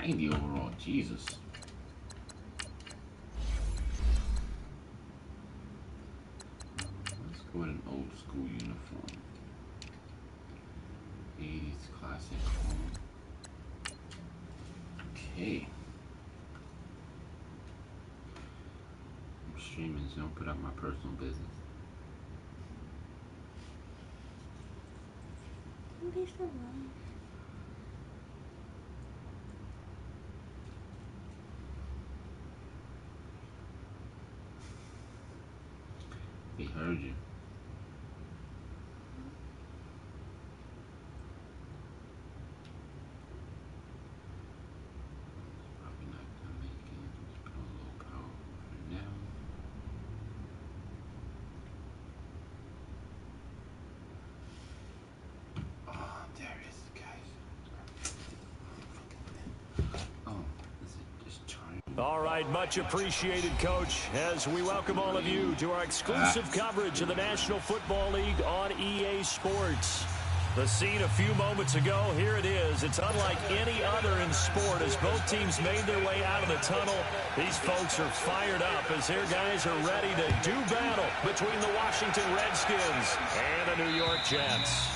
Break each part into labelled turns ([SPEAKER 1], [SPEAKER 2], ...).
[SPEAKER 1] 90 overall. Jesus. Let's go with an old school uniform. 80s classic home. Okay. I'm streaming, so don't put up my personal business.
[SPEAKER 2] Don't be so loud.
[SPEAKER 1] He heard you. Probably not gonna make it. Just put on low power for now. Oh, there it is, guys. Oh, this is just charging.
[SPEAKER 3] All right, much appreciated, Coach, as we welcome all of you to our exclusive coverage of the National Football League on EA Sports. The scene a few moments ago, here it is. It's unlike any other in sport as both teams made their way out of the tunnel. These folks are fired up as their guys are ready to do battle between the Washington Redskins and the New York Jets.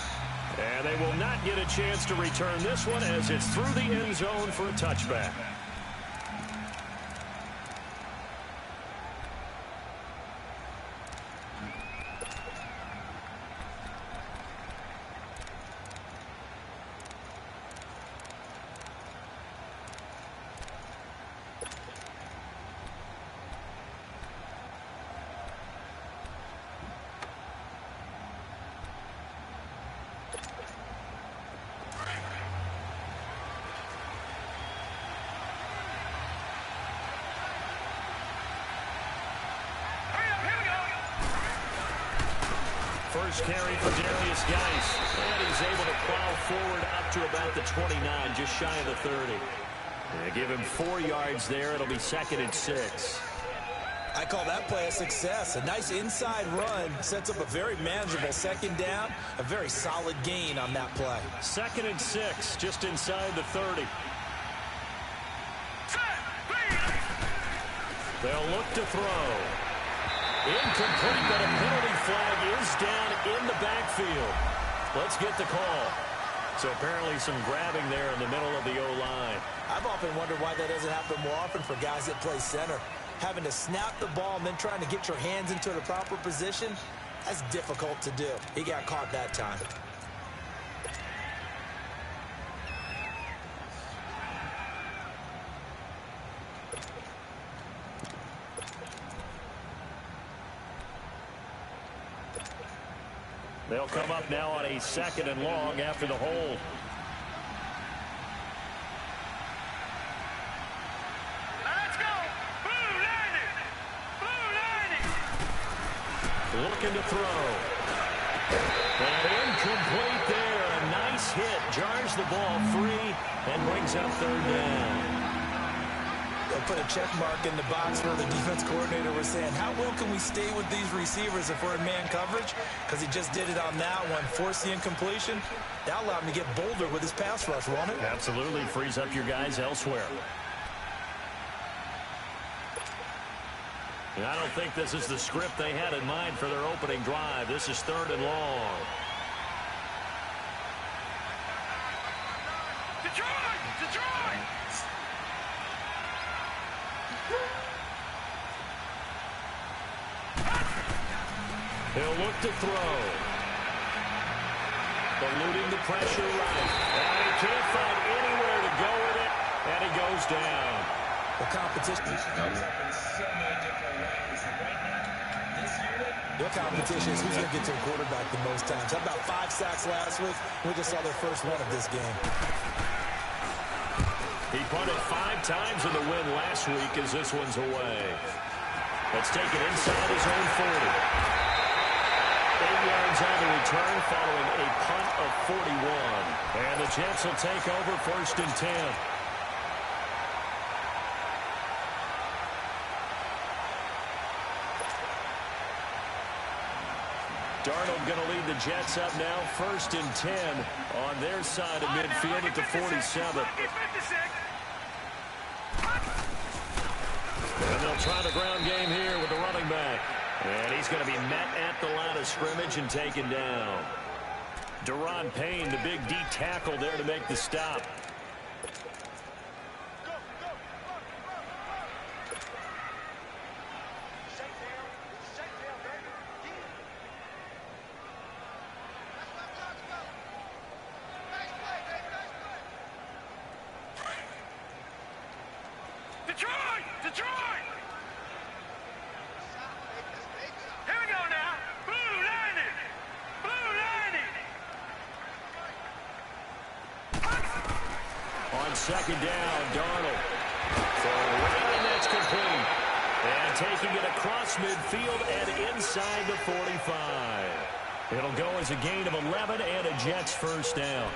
[SPEAKER 3] And they will not get a chance to return this one as it's through the end zone for a touchback. First carry for Darius Geis, and he's able to plow forward up to about the 29, just shy of the 30. They give him 4 yards there. It'll be 2nd and 6.
[SPEAKER 4] I call that play a success. A nice inside run sets up a very manageable 2nd down, a very solid gain on that play.
[SPEAKER 3] 2nd and 6, just inside the 30. They'll look to throw. Incomplete, but a penalty flag is down in the backfield. Let's get the call. So apparently some grabbing there in the middle of the O-line.
[SPEAKER 4] I've often wondered why that doesn't happen more often for guys that play center. Having to snap the ball and then trying to get your hands into the proper position, that's difficult to do. He got caught that time.
[SPEAKER 3] They'll come up now on a 2nd and long after the hold.
[SPEAKER 5] Let's go! Blue 90! Blue 90!
[SPEAKER 3] Looking to throw. And incomplete there. A nice hit. Jars the ball free and brings up 3rd down.
[SPEAKER 4] They'll put a check mark in the box where the defense coordinator was saying, how well can we stay with these receivers if we're in man coverage? Because he just did it on that one, forced the incompletion. That allowed him to get bolder with his pass rush, won't it?
[SPEAKER 3] Absolutely. Frees up your guys elsewhere. And I don't think this is the script they had in mind for their opening drive. This is 3rd and long.
[SPEAKER 5] Detroit! Detroit!
[SPEAKER 3] He'll look to throw. Eluding the pressure right. And he can't find anywhere to go with it. And he goes down.
[SPEAKER 4] The competition. Their competition is who's going to get to the quarterback the most times. How about 5 sacks last week? We just saw their first one of this game.
[SPEAKER 3] He punted 5 times in the win last week as this one's away. Let's take it inside his own 40. 8 yards on the return following a punt of 41. And the Jets will take over 1st and 10. Darnold going to lead the Jets up now, 1st and 10 on their side of midfield at the 47. They'll try the ground game here with the running back. And he's going to be met at the line of scrimmage and taken down. Deron Payne, the big D tackle there to make the stop.
[SPEAKER 5] Detroit! Detroit! Here we go now. Blue landing! Blue landing!
[SPEAKER 3] On second down, Darnold. Throwing, and that's complete. And taking it across midfield and inside the 45. It'll go as a gain of 11 and a Jets first down.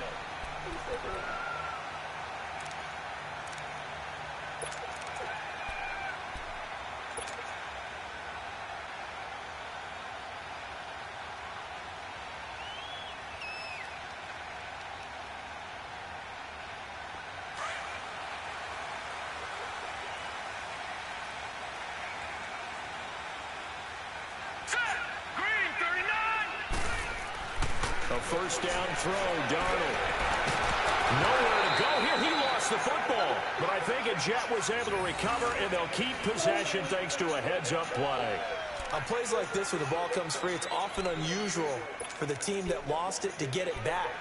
[SPEAKER 3] A first down throw, Darnold. Nowhere to go here. He lost the football. But I think a Jet was able to recover, and they'll keep possession thanks to a heads-up play.
[SPEAKER 4] On plays like this where the ball comes free, it's often unusual for the team that lost it to get it back.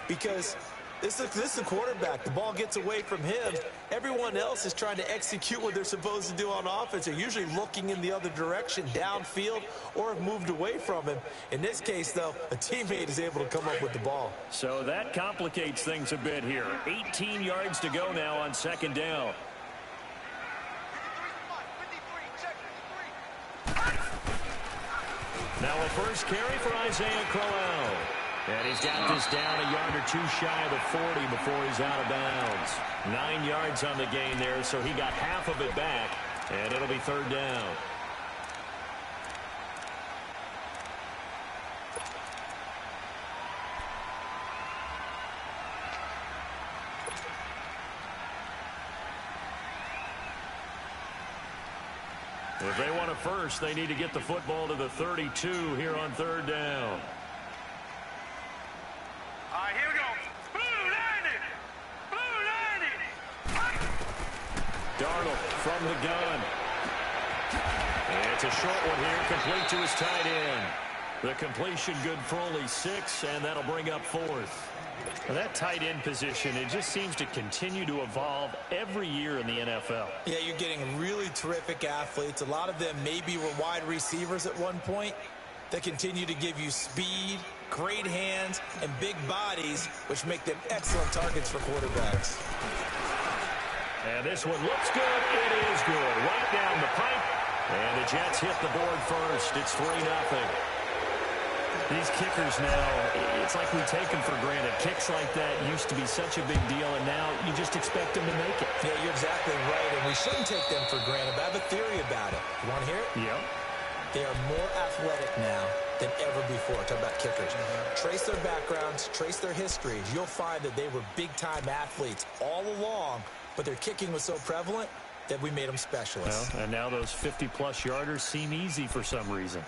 [SPEAKER 4] Because this is the quarterback. The ball gets away from him. Everyone else is trying to execute what they're supposed to do on offense. They're usually looking in the other direction, downfield, or have moved away from him. In this case, though, a teammate is able to come up with the ball.
[SPEAKER 3] So that complicates things a bit here. 18 yards to go now on second down. Now a first carry for Isaiah Crowell. And he's got this down a yard or two shy of the 40 before he's out of bounds. 9 yards on the gain there, so he got half of it back, and it'll be third down. If they want a first, they need to get the football to the 32 here on third down.
[SPEAKER 5] All right, here we go. Blue landing! Blue landing!
[SPEAKER 3] Darnold from the gun. And it's a short one here, complete to his tight end. The completion good for only 6, and that'll bring up fourth. Well, that tight end position, it just seems to continue to evolve every year in the NFL.
[SPEAKER 4] Yeah, you're getting really terrific athletes. A lot of them maybe were wide receivers at one point that continue to give you speed, great hands, and big bodies, which make them excellent targets for quarterbacks.
[SPEAKER 3] And this one looks good. It is good. Right down the pipe. And the Jets hit the board first. It's 3-0. These kickers now, it's like we take them for granted. Kicks like that used to be such a big deal, and now you just expect them to make it.
[SPEAKER 4] Yeah, you're exactly right, and we shouldn't take them for granted. But I have a theory about it. You want to hear it?
[SPEAKER 3] Yep.
[SPEAKER 4] They are more athletic now than ever before. Talk about kickers. Trace their backgrounds, trace their histories. You'll find that they were big-time athletes all along, but their kicking was so prevalent that we made them specialists.
[SPEAKER 3] Well, and now those 50-plus yarders seem easy for some reason.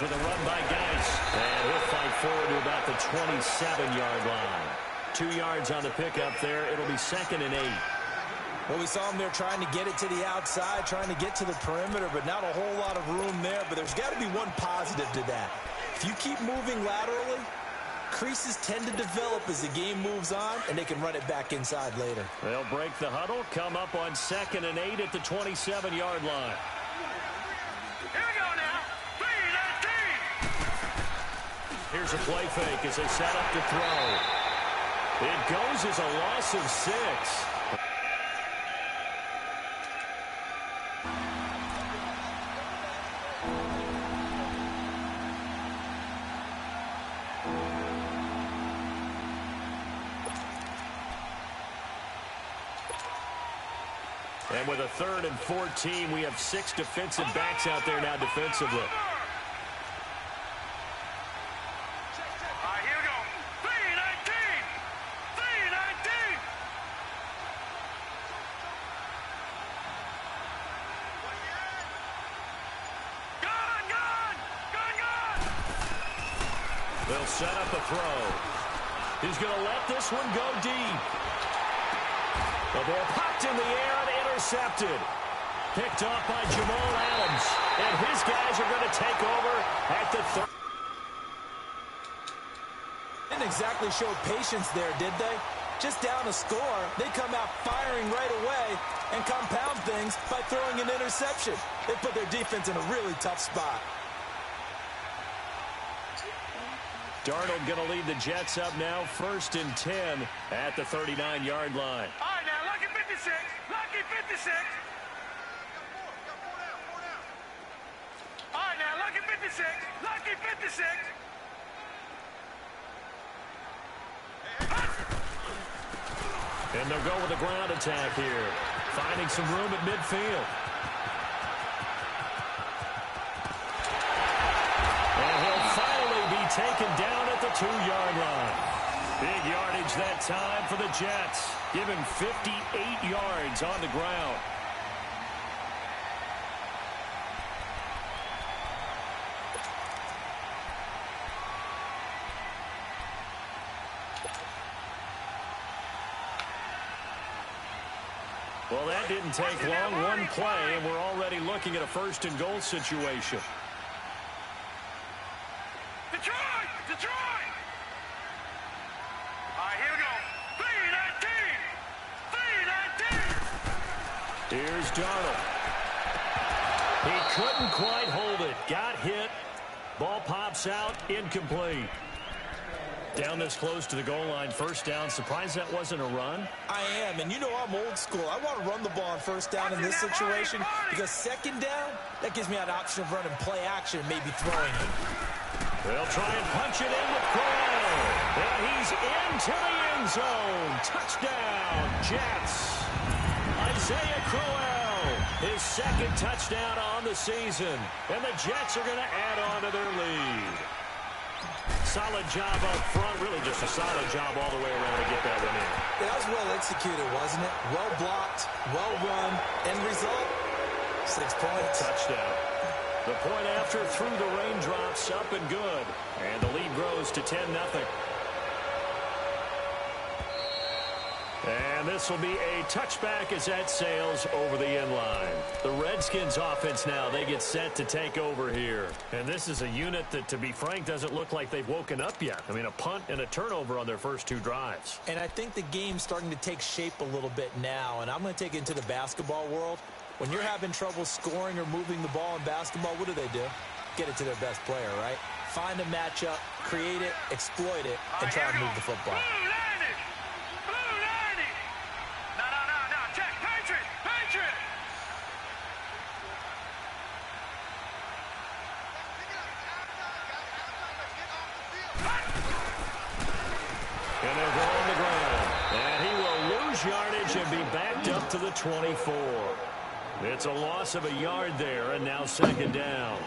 [SPEAKER 3] With a run by Geis. And he'll fight forward to about the 27-yard line. 2 yards on the pickup there. It'll be 2nd and 8.
[SPEAKER 4] Well, we saw him there trying to get it to the outside, trying to get to the perimeter, but not a whole lot of room there. But there's got to be one positive to that. If you keep moving laterally, creases tend to develop as the game moves on, and they can run it back inside later.
[SPEAKER 3] They'll break the huddle, come up on 2nd and 8 at the 27-yard line. Here's a play fake as they set up to throw. It goes as a loss of 6. And with a 3rd and 14, we have 6 defensive backs out there now defensively.
[SPEAKER 5] All right, here we go. 3-19. 3-19. Gun.
[SPEAKER 3] They'll set up a throw. He's going to let this one go deep. The ball popped in the air and intercepted. Picked off by Jamal Adams. And his guys are going to take over at the 30.
[SPEAKER 4] Didn't exactly show patience there, did they? Just down a score, they come out firing right away and compound things by throwing an interception. They put their defense in a really tough spot.
[SPEAKER 3] Darnold going to lead the Jets up now, 1st and 10 at the 39-yard line.
[SPEAKER 5] All right, now, lucky 56. Lucky 56. All right, now, lucky 56. Lucky 56.
[SPEAKER 3] And they'll go with a ground attack here, finding some room at midfield. And he'll finally be taken down at the 2-yard line. Big yardage that time for the Jets. Give him 58 yards on the ground. Well, that didn't take long. One play, and we're already looking at a 1st and goal situation.
[SPEAKER 5] Detroit! Detroit! All right, here we go. 3-19. 3-19.
[SPEAKER 3] Here's Darnold. He couldn't quite hold it. Got hit. Ball pops out. Incomplete. Down this close to the goal line. 1st down. Surprised that wasn't a run?
[SPEAKER 4] I am, and you know I'm old school. I want to run the ball on 1st down in this situation because 2nd down, that gives me an option of running play action and maybe throwing it.
[SPEAKER 3] They'll try and punch it in with Crowell. And he's into the end zone. Touchdown, Jets. Isaiah Crowell, his 2nd touchdown on the season. And the Jets are going to add on to their lead. Solid job up front. Really just a solid job all the way around to get that one in.
[SPEAKER 4] That was well executed, wasn't it? Well blocked, well run. End result, 6 points.
[SPEAKER 3] Touchdown. The point after through the raindrops, up and good. And the lead grows to 10-0. And this will be a touchback as that sails over the end line. The Redskins offense now, they get set to take over here. And this is a unit that, to be frank, doesn't look like they've woken up yet. I mean, a punt and a turnover on their first 2 drives.
[SPEAKER 4] And I think the game's starting to take shape a little bit now. And I'm going to take it into the basketball world. When you're having trouble scoring or moving the ball in basketball, what do? Get it to their best player, right? Find a matchup, create it, exploit it, and try and move the football.
[SPEAKER 5] Blue 90. Blue 90. No. Check. Patriot.
[SPEAKER 3] And they'll go on the ground. And he will lose yardage and be backed up to the 24. It's a loss of a yard there, and now 2nd down.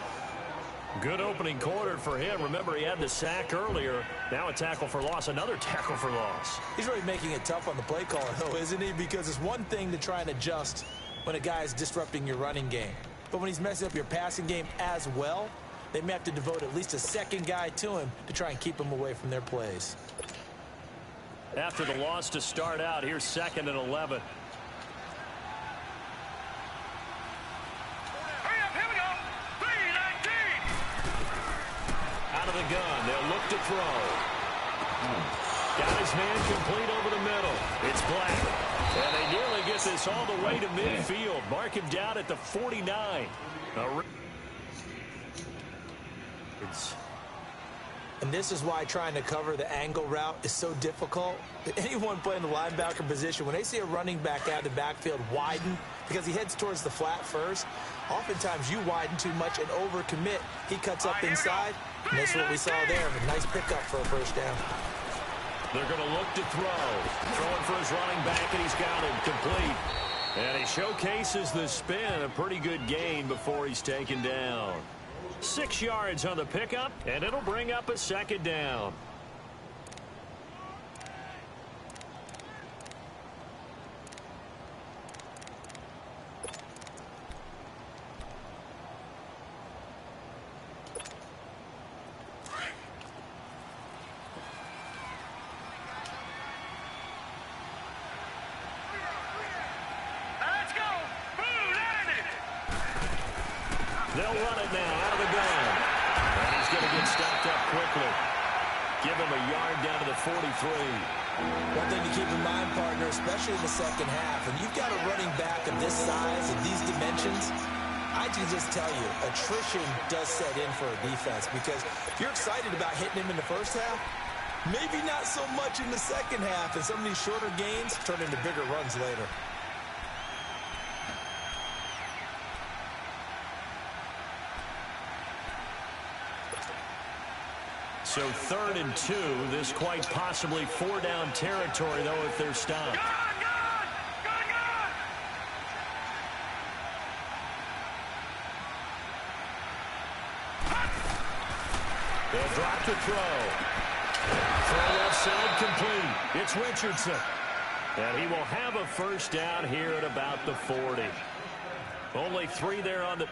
[SPEAKER 3] Good opening quarter for him. Remember, he had the sack earlier. Now a tackle for loss, another tackle for loss.
[SPEAKER 4] He's really making it tough on the play caller, though, isn't he? Because it's one thing to try and adjust when a guy is disrupting your running game. But when he's messing up your passing game as well, they may have to devote at least a 2nd guy to him to try and keep him away from their plays.
[SPEAKER 3] After the loss to start out, here's 2nd and 11.
[SPEAKER 5] Hurry up, here we go. 3-19.
[SPEAKER 3] Out of the gun, they'll look to throw. Got his man complete over the middle. It's Black. And they nearly get this all the way to midfield. Mark him down at the 49.
[SPEAKER 4] And this is why trying to cover the angle route is so difficult. Anyone playing the linebacker position, when they see a running back out of the backfield widen because he heads towards the flat first, oftentimes you widen too much and overcommit. He cuts up inside, and that's what we saw there. A nice pickup for a 1st down.
[SPEAKER 3] They're going to look to throw. Throwing for his running back, and he's got him complete. And he showcases the spin. A pretty good gain before he's taken down. 6 yards on the pickup, and it'll bring up a second down. They'll run it now out of the gun. And he's going to get stopped up quickly. Give him a yard down to the 43.
[SPEAKER 4] One thing to keep in mind, partner, especially in the second half, and you've got a running back of this size and these dimensions, I can just tell you, attrition does set in for a defense, because if you're excited about hitting him in the first half, maybe not so much in the second half, and some of these shorter gains turn into bigger runs later.
[SPEAKER 3] So 3rd and 2, this quite possibly 4-down territory, though, if they're stopped. They'll drop to throw. Throw left side complete. It's Richardson. And he will have a first down here at about the 40. Only 3 there on the...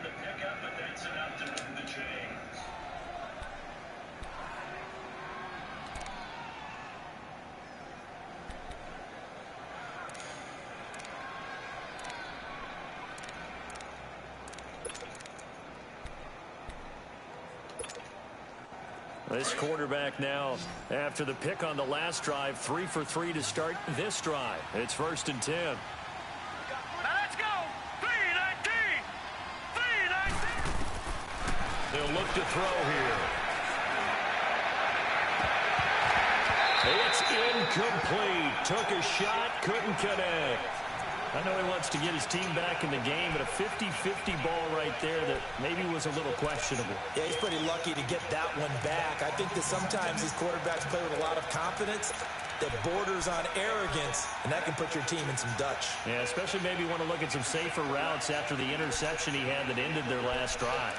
[SPEAKER 3] This quarterback now, after the pick on the last drive, 3 for 3 to start this drive. It's 1st and 10.
[SPEAKER 5] Now let's go. 3-19. 3-19.
[SPEAKER 3] They'll look to throw here. It's incomplete. Took a shot, couldn't connect. I know he wants to get his team back in the game, but a 50-50 ball right there that maybe was a little questionable.
[SPEAKER 4] Yeah, he's pretty lucky to get that one back. I think that sometimes these quarterbacks play with a lot of confidence that borders on arrogance, and that can put your team in some Dutch.
[SPEAKER 3] Yeah, especially maybe want to look at some safer routes after the interception he had that ended their last drive.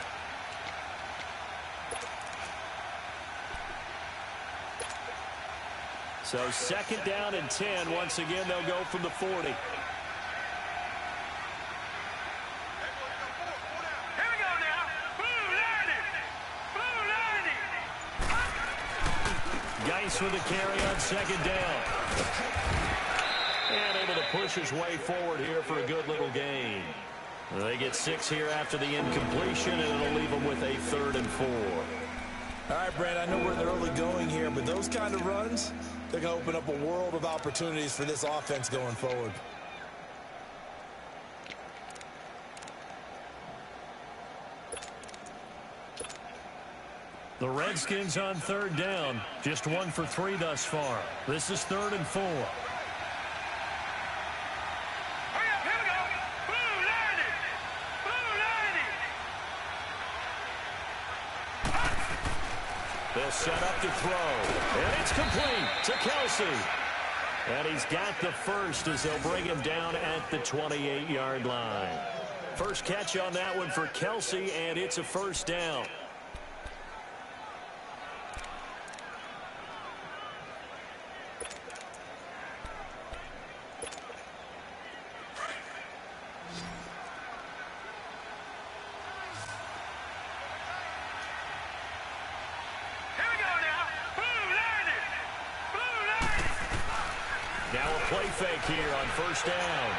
[SPEAKER 3] So 2nd down and 10. Once again, they'll go from the 40. Geis with a carry on 2nd down. And able to push his way forward here for a good little gain. They get 6 here after the incompletion, and it'll leave them with a 3rd and 4.
[SPEAKER 4] All right, Brad, I know we're in the early going here, but those kind of runs, they're going to open up a world of opportunities for this offense going forward.
[SPEAKER 3] The Redskins on 3rd down. Just 1 for 3 thus far. This is 3rd and 4.
[SPEAKER 5] Hurry up, here we go. Blue 90.
[SPEAKER 3] They'll set up to throw. And it's complete to Kelsey. And he's got the first as they'll bring him down at the 28-yard line. First catch on that one for Kelsey, and it's a first down. Play fake here on 1st down.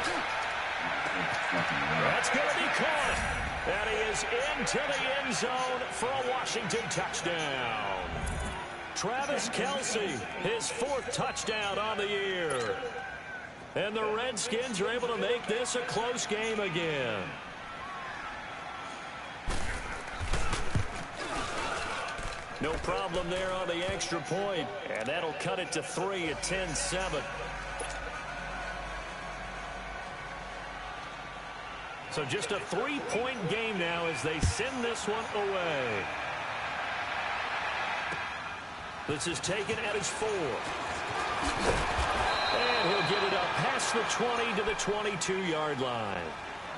[SPEAKER 3] That's going to be caught. And he is into the end zone for a Washington touchdown. Travis Kelce, his 4th touchdown on the year. And the Redskins are able to make this a close game again. No problem there on the extra point. And that'll cut it to 3 at 10-7. So just a 3-point game now as they send this one away. This is taken at his 4. And he'll get it up past the 20 to the 22-yard line.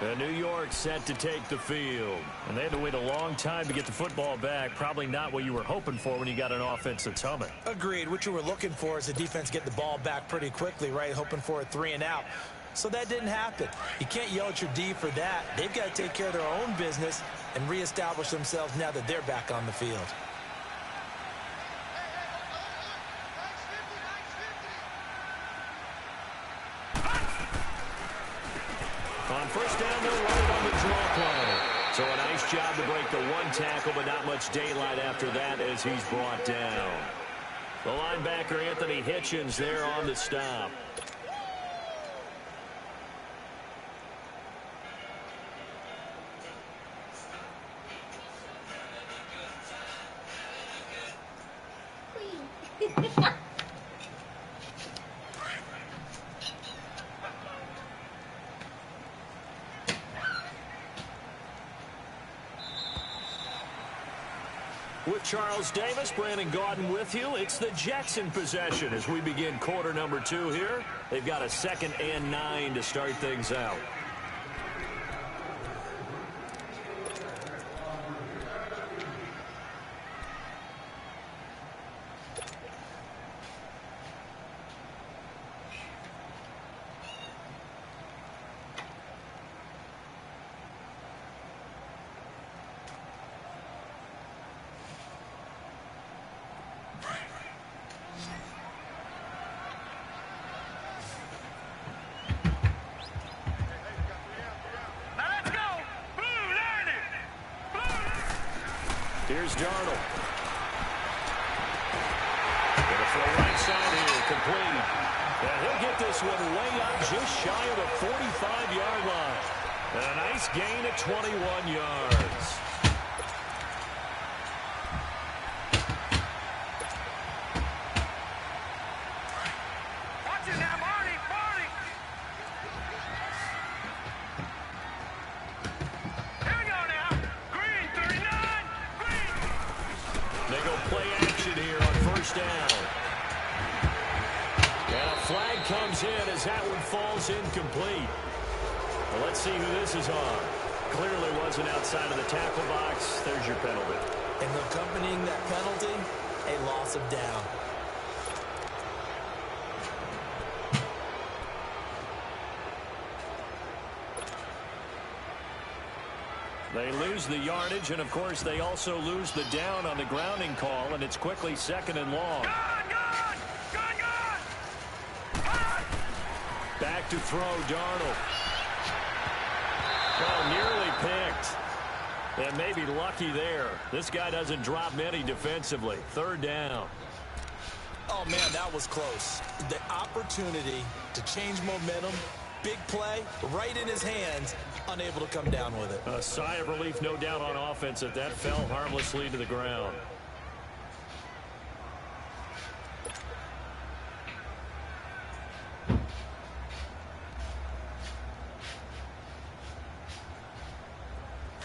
[SPEAKER 3] And New York set to take the field. And they had to wait a long time to get the football back. Probably not what you were hoping for when you got an offense that's humming.
[SPEAKER 4] Agreed. What you were looking for is the defense get the ball back pretty quickly, right? Hoping for a 3-and-out. So that didn't happen. You can't yell at your D for that. They've got to take care of their own business and reestablish themselves now that they're back on the field.
[SPEAKER 3] On first down, they'll run it on the draw play. So a nice job to break the one tackle, but not much daylight after that as he's brought down. The linebacker, Anthony Hitchens, there on the stop. With Charles Davis, Brandon Gaudin with you. It's the Jets in possession as we begin quarter number 2 here. They've got a 2nd and 9 to start things out. Here's Darnold. Gonna throw right side here, complete. And he'll get this one way up just shy of the 45-yard line. And a nice gain of 21 yards.
[SPEAKER 5] Watch it now, Barney, Barney. Here we go now. Green, 39, Green.
[SPEAKER 3] They go play action here on first down. And a flag comes in as that one falls incomplete. Well, let's see who this is on. Clearly wasn't outside of the tackle box. There's your penalty.
[SPEAKER 4] And accompanying that penalty, a loss of down.
[SPEAKER 3] They lose the yardage, and, of course, they also lose the down on the grounding call, and it's quickly 2nd and long.
[SPEAKER 5] Gone!
[SPEAKER 3] Back to throw, Darnold. Well, nearly picked. And maybe lucky there. This guy doesn't drop many defensively. 3rd down.
[SPEAKER 4] Oh, man, that was close. The opportunity to change momentum, big play, right in his hands, unable to come down with it.
[SPEAKER 3] A sigh of relief, no doubt, on offense if that fell harmlessly to the ground.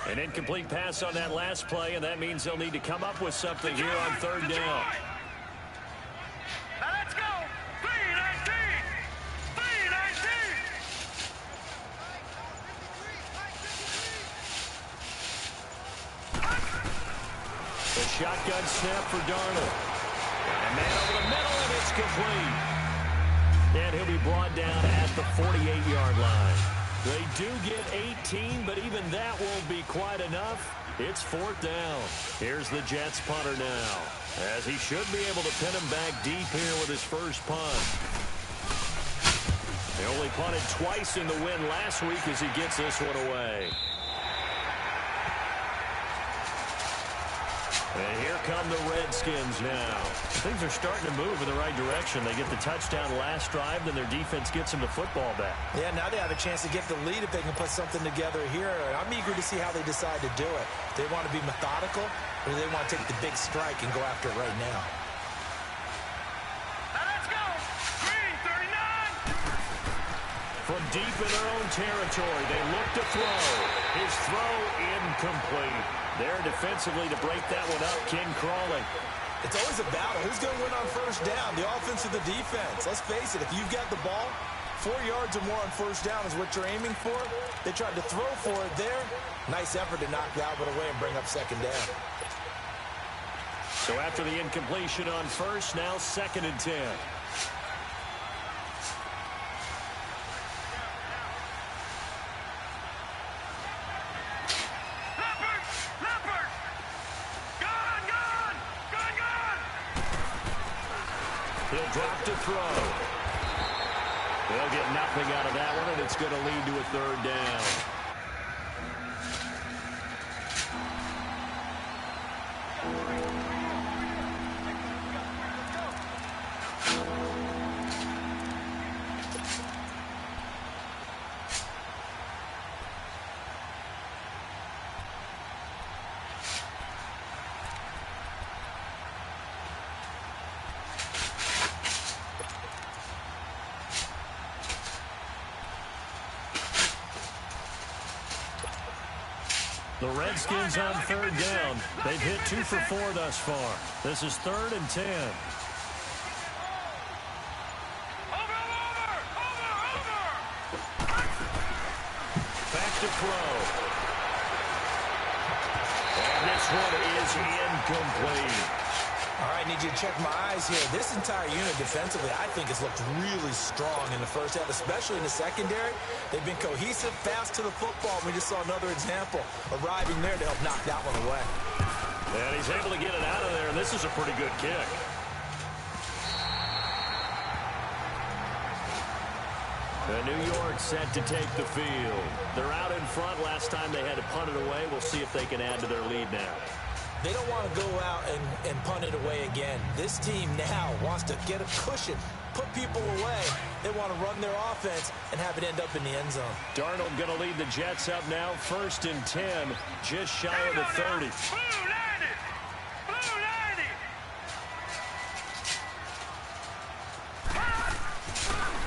[SPEAKER 3] An incomplete pass on that last play, and that means they'll need to come up with something here on 3rd down.
[SPEAKER 5] Now let's go. 3-19. 3-19.
[SPEAKER 3] The shotgun snap for Darnold. And man over the middle, and it's complete. And he'll be brought down at the 48-yard line. They do get 18, but even that won't be quite enough. It's 4th down. Here's the Jets punter now, as he should be able to pin him back deep here with his first punt. They only punted twice in the win last week as he gets this one away. And here come the Redskins now. Things are starting to move in the right direction. They get the touchdown last drive, then their defense gets them the football back.
[SPEAKER 4] Yeah, now they have a chance to get the lead if they can put something together here. I'm eager to see how they decide to do it. Do they want to be methodical, or do they want to take the big strike and go after it right now?
[SPEAKER 5] Now let's go. Green, 39.
[SPEAKER 3] From deep in their own territory, they look to throw. His throw incomplete. There defensively to break that one up, Ken Crawley.
[SPEAKER 4] It's always a battle. Who's going to win on first down, the offense or the defense? Let's face it, if you've got the ball, 4 yards or more on first down is what you're aiming for. They tried to throw for it there. Nice effort to knock that one away and bring up second down.
[SPEAKER 3] So after the incompletion on first, now 2nd and 10. He'll drop to throw. They'll get nothing out of that one, and it's going to lead to a 3rd down. The Redskins on 3rd down. They've hit 2 for 4 thus far. This is 3rd and 10. Back to throw. And this one is incomplete.
[SPEAKER 4] All right, need you to check my eyes here. This entire unit defensively, I think, has looked really strong in the first half, especially in the secondary. They've been cohesive, fast to the football. We just saw another example arriving there to help knock that one away.
[SPEAKER 3] And he's able to get it out of there, and this is a pretty good kick. New York set to take the field. They're out in front. Last time they had to punt it away. We'll see if they can add to their lead now.
[SPEAKER 4] They don't want to go out and punt it away again. This team now wants to get a cushion, put people away. They want to run their offense and have it end up in the end zone.
[SPEAKER 3] Darnold going to lead the Jets up now, 1st and 10, just shy of the 30.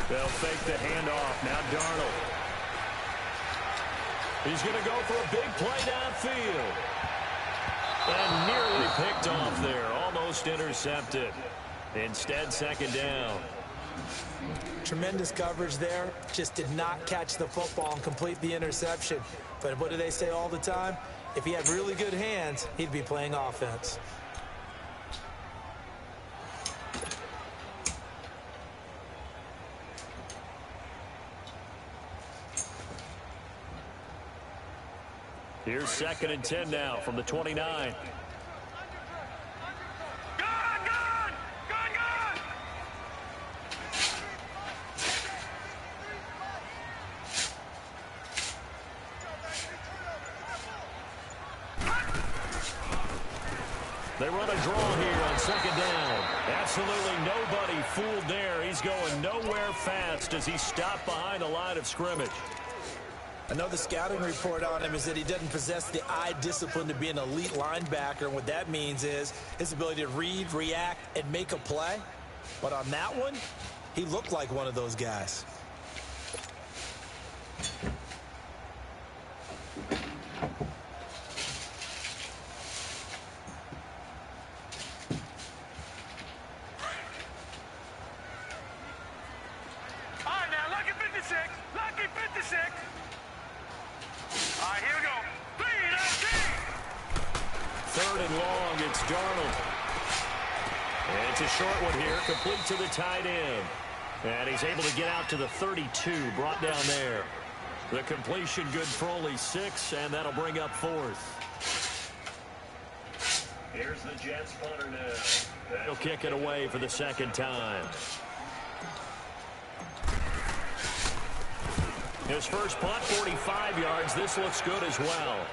[SPEAKER 3] They'll fake the handoff. Now Darnold. He's going to go for a big play downfield. And nearly picked off there. Almost intercepted. Instead, 2nd down.
[SPEAKER 4] Tremendous coverage there. Just did not catch the football and complete the interception. But what do they say all the time? If he had really good hands, he'd be playing offense.
[SPEAKER 3] Here's 2nd and 10 now from the 29. They run a draw here on 2nd down. Absolutely nobody fooled there. He's going nowhere fast as he stopped behind the line of scrimmage.
[SPEAKER 4] I know the scouting report on him is that he doesn't possess the eye discipline to be an elite linebacker. And what that means is his ability to read, react, and make a play. But on that one, he looked like one of those guys.
[SPEAKER 5] All right, now, lucky 56. Lucky 56. All right, here we go.
[SPEAKER 3] 3rd and long, it's Darnold. And it's a short one here, complete to the tight end. And he's able to get out to the 32, brought down there. The completion good for only 6, and that'll bring up 4th. Here's the Jets punter now. He'll kick it away for the 2nd time. His first punt, 45 yards. This looks good as well.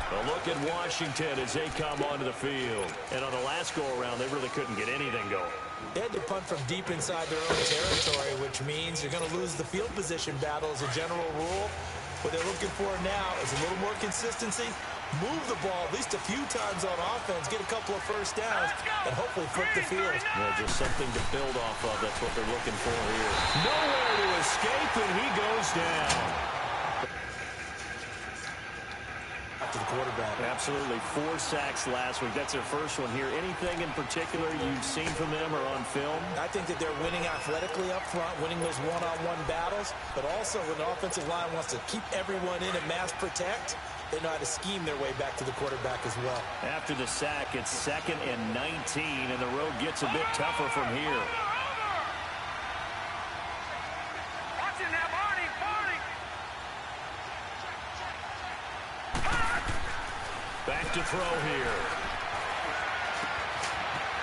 [SPEAKER 3] A look at Washington as they come onto the field. And on the last go-around, they really couldn't get anything going.
[SPEAKER 4] They had to punt from deep inside their own territory, which means you're going to lose the field position battle as a general rule. What they're looking for now is a little more consistency, move the ball at least a few times on offense, get a couple of first downs, and hopefully flip the field.
[SPEAKER 3] Yeah, just something to build off of. That's what they're looking for here. Nowhere to escape, and he goes down.
[SPEAKER 4] to the quarterback.
[SPEAKER 3] Absolutely. 4 sacks last week. That's their first one here. Anything in particular you've seen from them or on film?
[SPEAKER 4] I think that they're winning athletically up front, winning those one-on-one battles, but also when the offensive line wants to keep everyone in and mass protect, they know how to scheme their way back to the quarterback as well.
[SPEAKER 3] After the sack, it's 2nd and 19, and the road gets a bit tougher from here.
[SPEAKER 5] Watching that, Barney, Barney.
[SPEAKER 3] Back to throw here.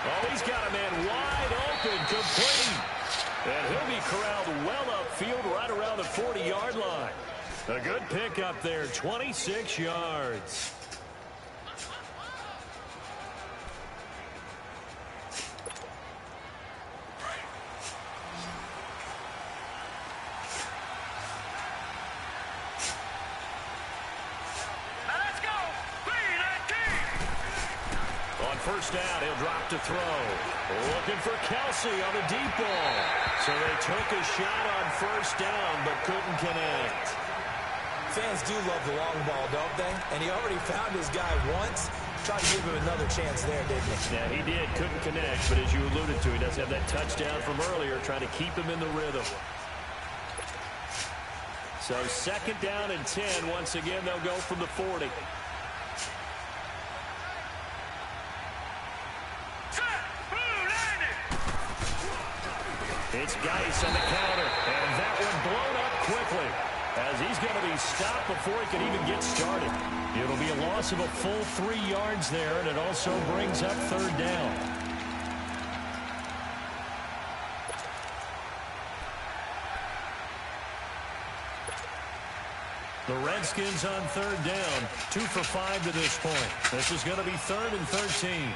[SPEAKER 3] Oh, he's got a man wide open, complete. And he'll be corralled well upfield right around the 40-yard line. A good pickup there, 26 yards.
[SPEAKER 5] Now let's go. 3-19.
[SPEAKER 3] On first down, he'll drop to throw. Looking for Kelsey on a deep ball. So they took a shot on first down, but couldn't connect.
[SPEAKER 4] Fans do love the long ball, don't they? And he already found his guy once. Tried to give him another chance there, didn't he?
[SPEAKER 3] Yeah, he did. Couldn't connect, but as you alluded to, he does have that touchdown from earlier, trying to keep him in the rhythm. So 2nd down and 10. Once again, they'll go from the 40. It's Geis on the counter, and that one blown up quickly, as he's going to be stopped before he can even get started. It'll be a loss of a full 3 yards there, and it also brings up 3rd down. The Redskins on 3rd down, 2 for 5 to this point. This is going to be 3rd and 13.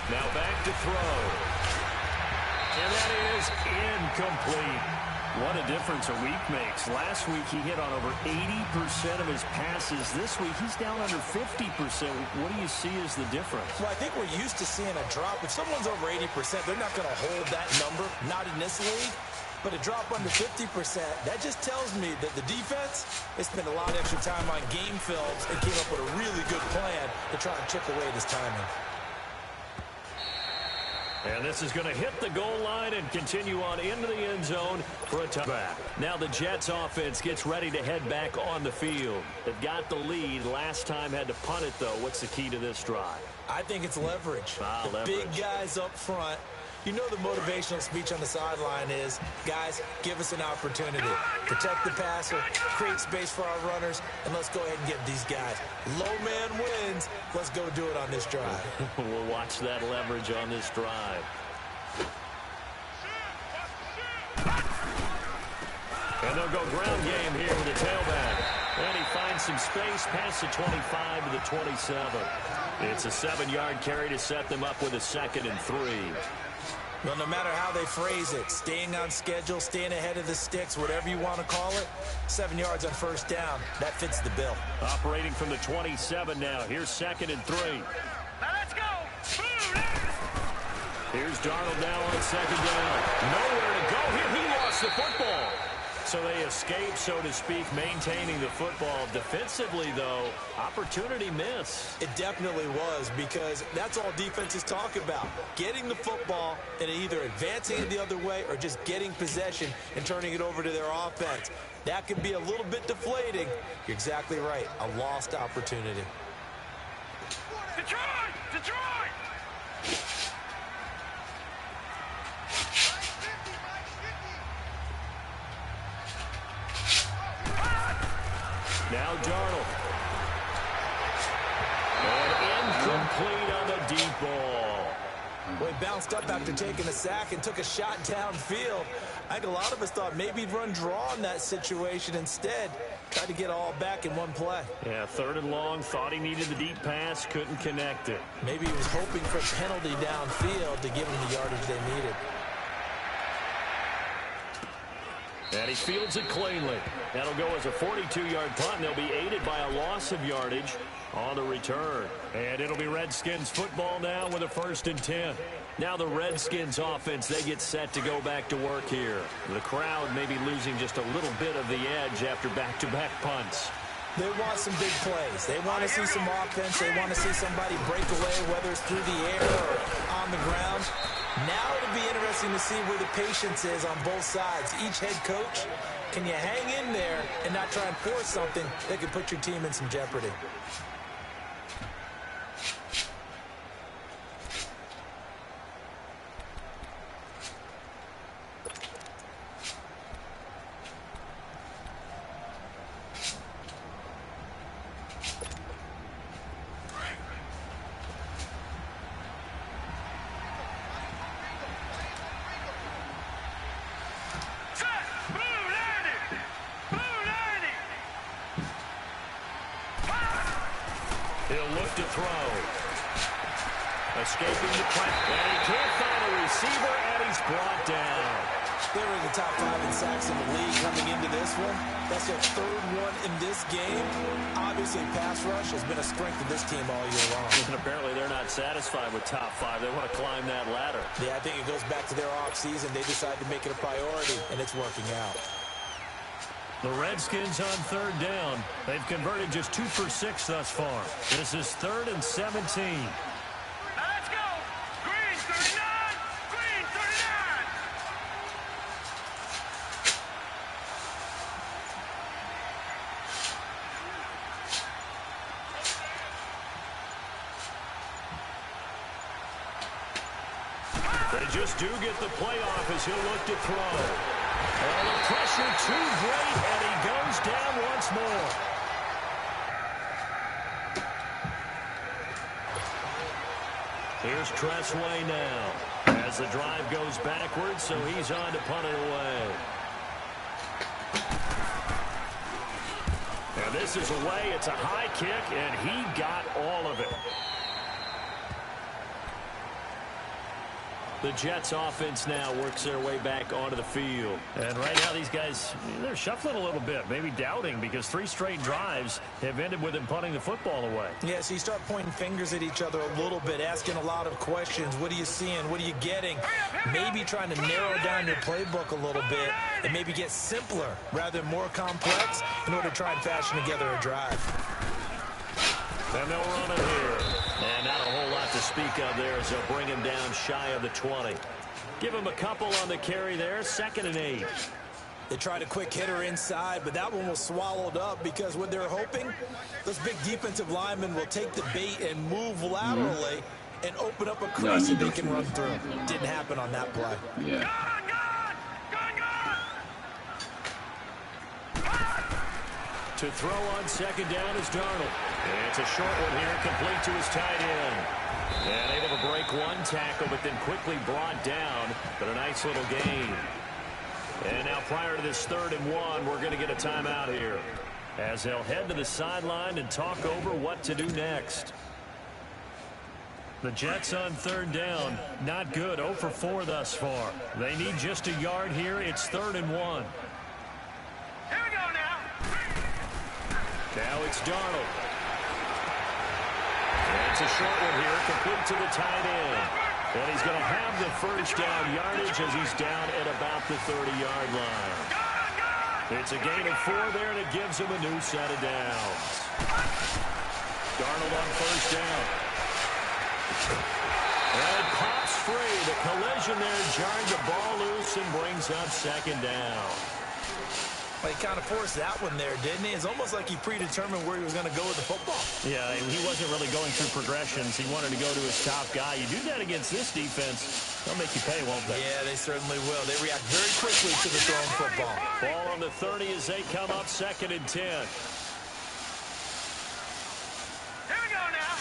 [SPEAKER 3] Now back to throw. And that is incomplete. What a difference a week makes. Last week he hit on over 80% of his passes. This week he's down under 50%. What do you see as the difference?
[SPEAKER 4] Well, I think we're used to seeing a drop. If someone's over 80%, they're not going to hold that number, not in this league. But a drop under 50%, that just tells me that the defense has spent a lot of extra time on game films and came up with a really good plan to try and chip away at his timing.
[SPEAKER 3] And this is going to hit the goal line and continue on into the end zone for a touchback. Now the Jets offense gets ready to head back on the field. They've got the lead. Last time had to punt it, though. What's the key to this drive?
[SPEAKER 4] I think it's leverage. The
[SPEAKER 3] leverage.
[SPEAKER 4] Big guys up front. You know the motivational speech on the sideline is, guys, give us an opportunity. Protect the passer, create space for our runners, and let's go ahead and get these guys. Low man wins. Let's go do it on this drive.
[SPEAKER 3] We'll watch that leverage on this drive. And they'll go ground game here with the tailback. And he finds some space past the 25 to the 27. It's a 7-yard carry to set them up with a 2nd and 3.
[SPEAKER 4] Well, no matter how they phrase it, staying on schedule, staying ahead of the sticks, whatever you want to call it, 7 yards on first down, that fits the bill.
[SPEAKER 3] Operating from the 27 now. Here's 2nd and 3.
[SPEAKER 5] Now let's go.
[SPEAKER 3] Here's Darnold now on 2nd down. Nowhere to go here. He lost the football. So they escape, so to speak, maintaining the football. Defensively, though, opportunity miss.
[SPEAKER 4] It definitely was, because that's all defenses talk about. Getting the football and either advancing it the other way or just getting possession and turning it over to their offense. That can be a little bit deflating. You're exactly right. A lost opportunity.
[SPEAKER 5] Detroit! Detroit!
[SPEAKER 3] Now Darnold. And incomplete on the deep ball.
[SPEAKER 4] Well, he bounced up after taking a sack and took a shot downfield. I think a lot of us thought maybe he'd run draw in that situation instead. Tried to get all back in one play.
[SPEAKER 3] Yeah, 3rd and long. Thought he needed the deep pass. Couldn't connect it.
[SPEAKER 4] Maybe he was hoping for a penalty downfield to give him the yardage they needed.
[SPEAKER 3] And he fields it cleanly. That'll go as a 42-yard punt, and they'll be aided by a loss of yardage on the return. And it'll be Redskins football now with a 1st and 10. Now the Redskins offense, they get set to go back to work here. The crowd may be losing just a little bit of the edge after back-to-back punts.
[SPEAKER 4] They want some big plays. They want to see some offense. They want to see somebody break away, whether it's through the air or on the ground. Now it'll be interesting to see where the patience is on both sides. Each head coach, can you hang in there and not try and force something that could put your team in some jeopardy?
[SPEAKER 3] He'll look to throw. Escaping the play. And he can't find a receiver, and he's brought down.
[SPEAKER 4] They were in the top 5 in sacks in the league coming into this one. That's their 3rd one in this game. Obviously, pass rush has been a strength of this team all year long.
[SPEAKER 3] And apparently they're not satisfied with top 5. They want to climb that ladder.
[SPEAKER 4] Yeah, I think it goes back to their offseason. They decided to make it a priority, and it's working out.
[SPEAKER 3] The Redskins on 3rd down. They've converted just 2 for 6 thus far. This is 3rd and 17.
[SPEAKER 5] Now let's go. Green 39. Green 39.
[SPEAKER 3] They just do get the playoff as he'll look to throw. Oh, the pressure too great, and he goes down once more. Here's Tressway now as the drive goes backwards, so he's on to punt it away. And this is away. It's a high kick, and he got all of it. The Jets offense now works their way back onto the field. And right now these guys, they're shuffling a little bit, maybe doubting, because 3 straight drives have ended with them punting the football away.
[SPEAKER 4] Yeah, so you start pointing fingers at each other a little bit, asking a lot of questions. What are you seeing? What are you getting? Maybe trying to narrow down your playbook a little bit and maybe get simpler rather than more complex in order to try and fashion together a drive.
[SPEAKER 3] And they'll run it here. And not a whole lot to speak of there as they'll bring him down shy of the 20. Give him a couple on the carry there, 2nd and 8.
[SPEAKER 4] They tried a quick hitter inside, but that one was swallowed up because what they're hoping, those big defensive linemen will take the bait and move laterally and open up a crease that they can run through. Didn't happen on that play.
[SPEAKER 1] Yeah.
[SPEAKER 3] To throw on 2nd down is Darnold. And it's a short one here, complete to his tight end. And able to break 1 tackle, but then quickly brought down. But a nice little gain. And now prior to this 3rd and 1, we're going to get a timeout here, as they'll head to the sideline and talk over what to do next. The Jets on 3rd down, not good, 0 for 4 thus far. They need just a yard here. It's 3rd and 1.
[SPEAKER 5] Here we go now.
[SPEAKER 3] Now it's Darnold. And it's a short one here, complete to the tight end. And he's going to have the 1st down yardage as he's down at about the 30-yard line. It's a gain of 4 there, and it gives him a new set of downs. Darnold on 1st down. And it pops free. The collision there jarred the ball loose and brings up 2nd down.
[SPEAKER 4] Well, he kind of forced that one there, didn't he? It's almost like he predetermined where he was going to go with the football.
[SPEAKER 3] Yeah, he wasn't really going through progressions. He wanted to go to his top guy. You do that against this defense, they'll make you pay, won't they?
[SPEAKER 4] Yeah, they certainly will. They react very quickly to the thrown football.
[SPEAKER 3] Ball on the 30 as they come up 2nd and 10.
[SPEAKER 5] Here we go now.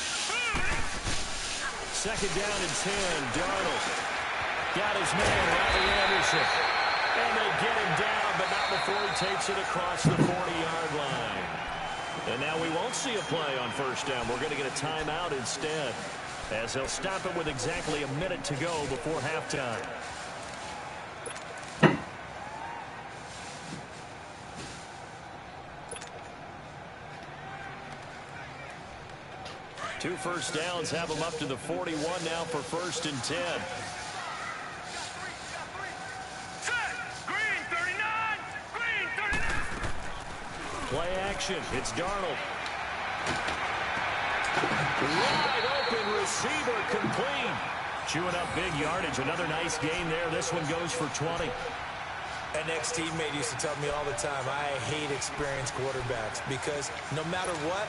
[SPEAKER 3] 2nd down and 10. Darnold got his man, Robbie Anderson. And they get him down, but not before he takes it across the 40-yard line. And now we won't see a play on 1st down. We're going to get a timeout instead, as they'll stop it with exactly a minute to go before halftime. 2 first downs have them up to the 41 now for 1st and 10.
[SPEAKER 5] Green 39! Green 39!
[SPEAKER 3] Play action. It's Darnold. Wide open receiver complete. Chewing up big yardage. Another nice gain there. This one goes for 20.
[SPEAKER 4] An ex-teammate used to tell me all the time, I hate experienced quarterbacks because no matter what,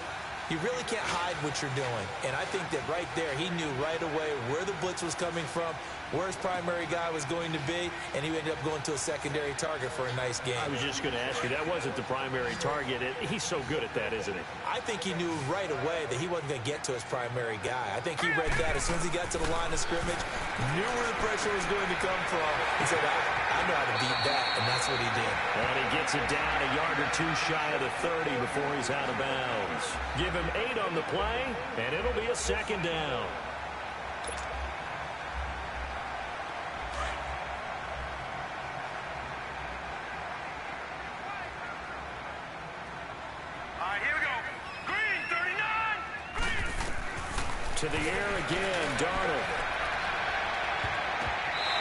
[SPEAKER 4] you really can't hide what you're doing. And I think that right there, he knew right away where the blitz was coming from, where his primary guy was going to be, and he ended up going to a secondary target for a nice game.
[SPEAKER 3] I was just going to ask you, that wasn't the primary target. He's so good at that, isn't he?
[SPEAKER 4] I think he knew right away that he wasn't going to get to his primary guy. I think he read that as soon as he got to the line of scrimmage, knew where the pressure was going to come from. He said, I know how to beat that, and that's what he did.
[SPEAKER 3] And he gets it down a yard or two shy of the 30 before he's out of bounds. Give him 8 on the play, and it'll be a 2nd down.
[SPEAKER 5] All right, here we go. Green 39! Green!
[SPEAKER 3] To the air again, Darnold.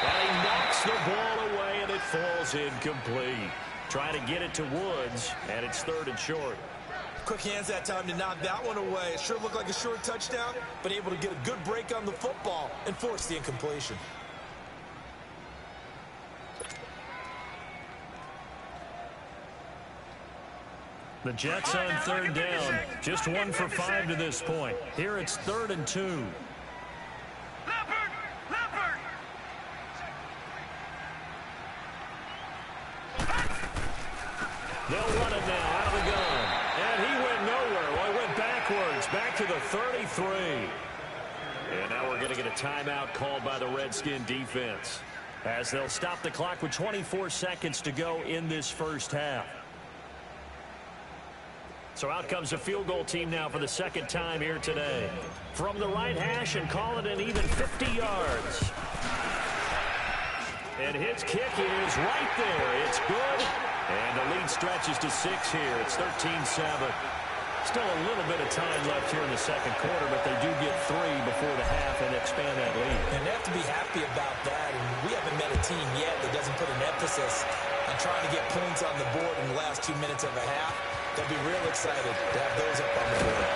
[SPEAKER 3] And he knocks the ball away, and it falls incomplete. Trying to get it to Woods, and it's 3rd and short.
[SPEAKER 4] Quick hands that time to knock that one away. It sure looked like a short touchdown, but able to get a good break on the football and force the incompletion.
[SPEAKER 3] The Jets on 3rd down. Just 1 for 5 to this point. Here it's 3rd and 2.
[SPEAKER 5] Leopard! Leopard!
[SPEAKER 3] They'll run it now out of the gun. And he went nowhere. Well, he went backwards. Back to the 33. And now we're going to get a timeout called by the Redskin defense, as they'll stop the clock with 24 seconds to go in this first half. So out comes a field goal team now for the 2nd time here today. From the right hash, and call it an even 50 yards. And his kick is right there. It's good. And the lead stretches to 6 here. It's 13-7. Still a little bit of time left here in the 2nd quarter, but they do get 3 before the half and expand that lead.
[SPEAKER 4] And they have to be happy about that. And we haven't met a team yet that doesn't put an emphasis on trying to get points on the board in the last 2 minutes of a half. They'll be real excited to have those up on the board.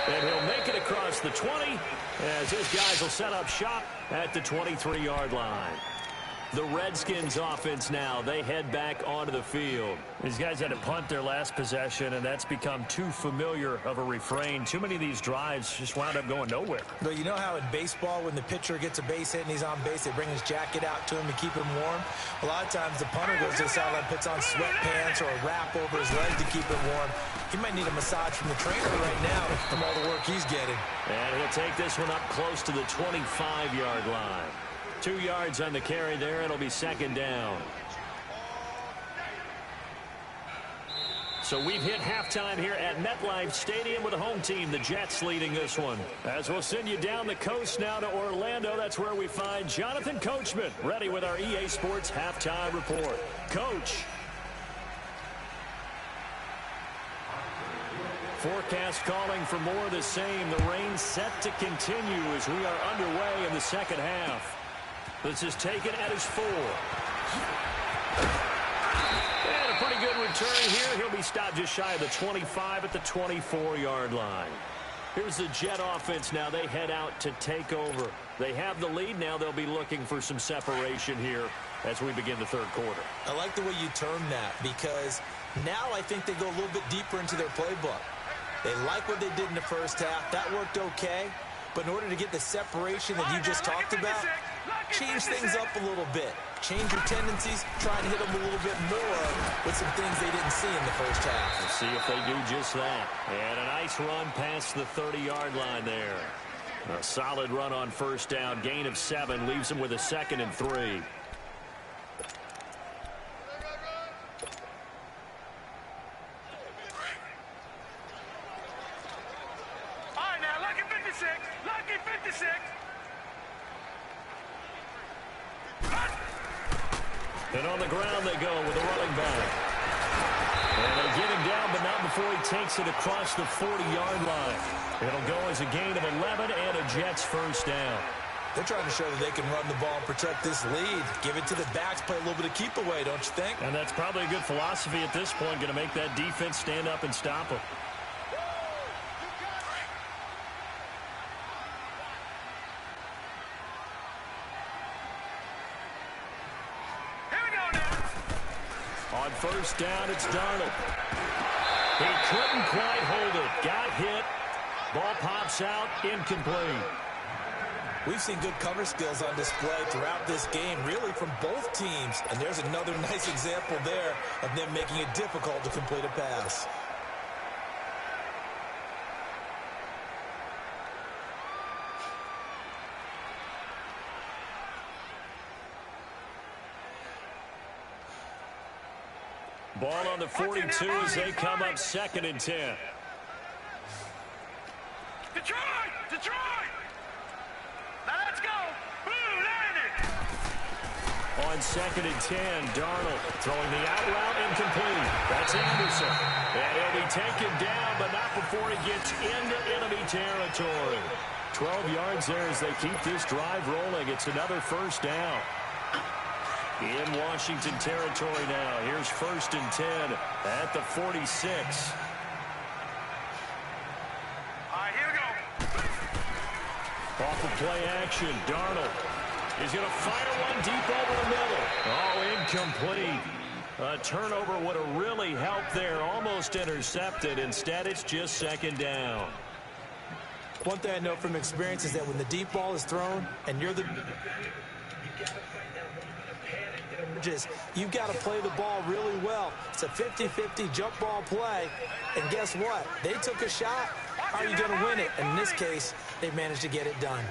[SPEAKER 3] And he'll make it across the 20 as his guys will set up shop at the 23-yard line. The Redskins offense now, they head back onto the field. These guys had to punt their last possession, and that's become too familiar of a refrain. Too many of these drives just wound up going nowhere.
[SPEAKER 4] But you know how in baseball, when the pitcher gets a base hit and he's on base, they bring his jacket out to him to keep him warm? A lot of times the punter goes to the sideline, puts on sweatpants or a wrap over his leg to keep it warm. He might need a massage from the trainer right now from all the work he's getting.
[SPEAKER 3] And he'll take this one up close to the 25-yard line. 2 yards on the carry there. It'll be 2nd down. So we've hit halftime here at MetLife Stadium with the home team, the Jets, leading this one. As we'll send you down the coast now to Orlando, that's where we find Jonathan Coachman, ready with our EA Sports halftime report. Coach. Forecast calling for more of the same. The rain set to continue as we are underway in the 2nd half. This is taken at his 4. And a pretty good return here. He'll be stopped just shy of the 25 at the 24-yard line. Here's the Jet offense now. They head out to take over. They have the lead. Now they'll be looking for some separation here as we begin the 3rd quarter.
[SPEAKER 4] I like the way you term that, because now I think they go a little bit deeper into their playbook. They like what they did in the first half. That worked okay. But in order to get the separation that you just talked about, change things up a little bit. Change your tendencies, try and hit them a little bit more with some things they didn't see in the first half.
[SPEAKER 3] We'll see if they do just that. And a nice run past the 30-yard line there. A solid run on 1st down. Gain of 7 leaves them with a 2nd and 3.
[SPEAKER 5] Lucky 56.
[SPEAKER 3] And on the ground they go with a running back. And they get him down, but not before he takes it across the 40-yard line. It'll go as a gain of 11 and a Jets first down.
[SPEAKER 4] They're trying to show that they can run the ball and protect this lead. Give it to the backs, play a little bit of keep away, don't you think?
[SPEAKER 3] And that's probably a good philosophy at this point, going to make that defense stand up and stop them. On first down, it's Darnold. He couldn't quite hold it. Got hit. Ball pops out, incomplete.
[SPEAKER 4] We've seen good cover skills on display throughout this game, really from both teams. And there's another nice example there of them making it difficult to complete a pass.
[SPEAKER 3] Ball on the 42 as they come up 2nd and 10.
[SPEAKER 5] Detroit! Detroit! Now let's go! Blue landed!
[SPEAKER 3] On 2nd and 10, Darnold throwing the out route incomplete. That's Anderson. And he'll be taken down, but not before he gets into enemy territory. 12 yards there as they keep this drive rolling. It's another first down. In Washington territory now. Here's 1st and 10 at the 46.
[SPEAKER 5] All right, here we go.
[SPEAKER 3] Off of play action, Darnold. He's going to fire one deep over the middle. Oh, incomplete. A turnover would have really helped there. Almost intercepted. Instead, it's just 2nd down.
[SPEAKER 4] One thing I know from experience is that when the deep ball is thrown and you're the... You've got to play the ball really well. It's a 50-50 jump ball play. And guess what? They took a shot. How are you going to win it? And in this case, they managed to get it done.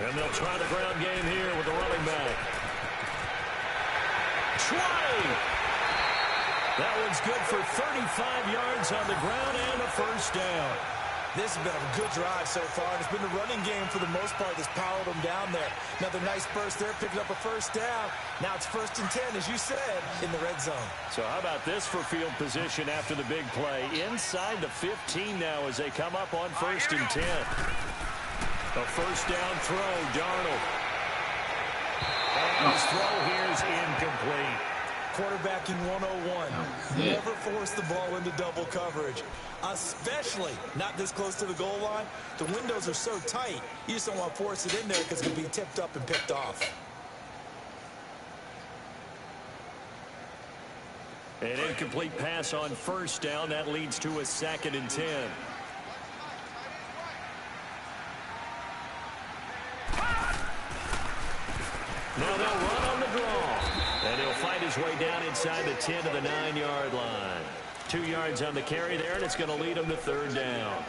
[SPEAKER 3] And they'll try the ground game here with the running back. Try! That one's good for 35 yards on the ground and a first down.
[SPEAKER 4] This has been a good drive so far. It's been the running game for the most part that's powered them down there. Another nice burst there, picking up a first down. Now it's 1st and 10, as you said, in the red zone.
[SPEAKER 3] So how about this for field position after the big play? Inside the 15 now as they come up on 1st and 10. A first down throw, Darnold. And his throw here is incomplete.
[SPEAKER 4] Quarterbacking 101. Never force the ball into double coverage, especially not this close to the goal line. The windows are so tight, you just don't want to force it in there because it can be tipped up and picked off.
[SPEAKER 3] An incomplete pass on first down. That leads to a 2nd and 10. Now they'll run on the draw. And he'll fight his way down inside the 10 to the 9-yard line. 2 yards on the carry there, and it's going to lead him to 3rd down.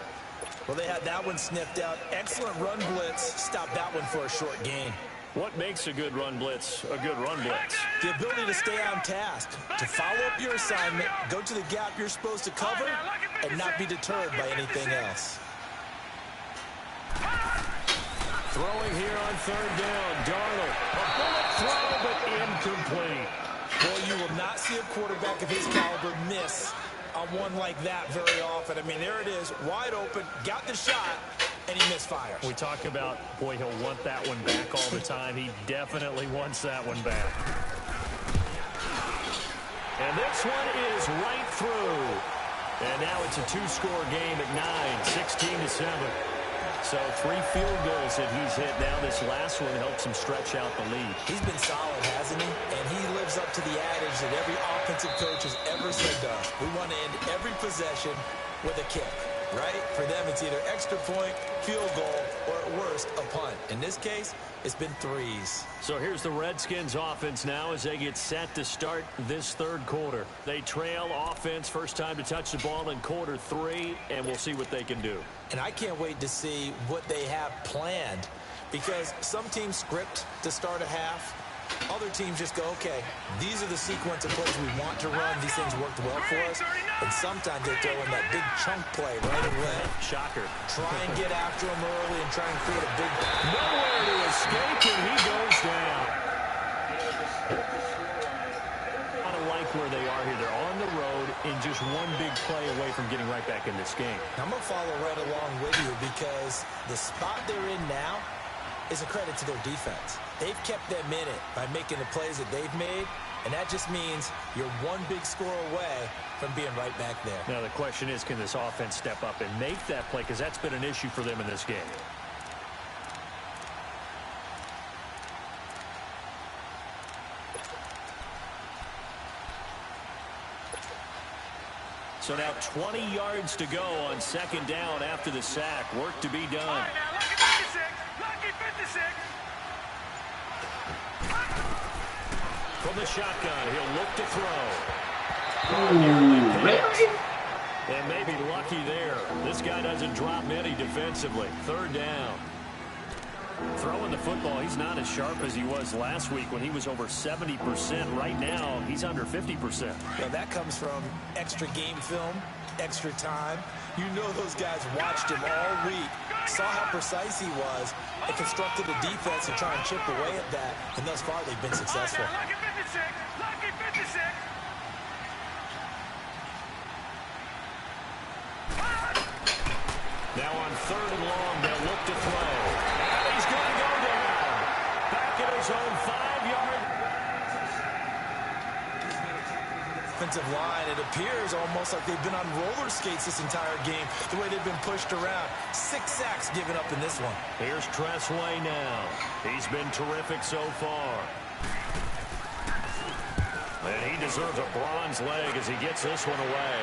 [SPEAKER 4] Well, they had that one sniffed out. Excellent run blitz. Stop that one for a short gain.
[SPEAKER 3] What makes a good run blitz a good run blitz?
[SPEAKER 4] The ability to stay on task, to follow up your assignment, go to the gap you're supposed to cover, and not be deterred by anything else.
[SPEAKER 3] Throwing here on 3rd down, Darnold. A bullet throw, but incomplete.
[SPEAKER 4] Boy, you will not see a quarterback of his caliber miss on one like that very often. I mean, there it is, wide open, got the shot, and he misfires.
[SPEAKER 3] We talk about, boy, he'll want that one back all the time. He definitely wants that one back. And this one is right through. And now it's a 2-score game at 9, 16-7. So 3 field goals that he's hit now. This last one helps him stretch out the lead.
[SPEAKER 4] He's been solid, hasn't he? And he lives up to the adage that every offensive coach has ever said to us. We want to end every possession with a kick, right? For them, it's either extra point, field goal, or at worst, a punt. In this case, it's been 3s.
[SPEAKER 3] So here's the Redskins offense now as they get set to start this 3rd quarter. They trail offense, first time to touch the ball in quarter 3, and we'll see what they can do.
[SPEAKER 4] And I can't wait to see what they have planned, because some teams script to start a half. Other teams just go, okay, these are the sequence of plays we want to run. These things worked well for us. And sometimes they throw in that big chunk play right away.
[SPEAKER 3] Shocker.
[SPEAKER 4] Try and get after him early and try and create a big...
[SPEAKER 3] Nowhere to escape, and he goes down. I don't like like where they are here. They're on the road in just one big play away from getting right back in this game.
[SPEAKER 4] I'm going to follow right along with you because the spot they're in now is a credit to their defense. They've kept them in it by making the plays that they've made, and that just means you're one big score away from being right back there.
[SPEAKER 3] Now the question is, can this offense step up and make that play? Because that's been an issue for them in this game. So now 20 yards to go on second down after the sack. Work to be done.
[SPEAKER 5] All right, now, lucky 56. Lucky 56.
[SPEAKER 3] From the shotgun, he'll look to throw.
[SPEAKER 1] Really?
[SPEAKER 3] And maybe lucky there. This guy doesn't drop many defensively. Third down. Throwing the football, he's not as sharp as he was last week when he was over 70%. Right now, he's under 50%.
[SPEAKER 4] Now that comes from extra game film, extra time. You know those guys watched him all week, saw how precise he was, and constructed a defense to try and chip away at that. And thus far, they've been successful.
[SPEAKER 5] All right, now, lucky 56. Lucky 56.
[SPEAKER 3] Now on third and long, they'll look to throw. He's going to go down. Back at his own 5-yard.
[SPEAKER 4] Offensive line, it appears almost like they've been on roller skates this entire game, the way they've been pushed around. 6 sacks given up in this one.
[SPEAKER 3] Here's Tressway now. He's been terrific so far. And he deserves a bronze leg as he gets this one away.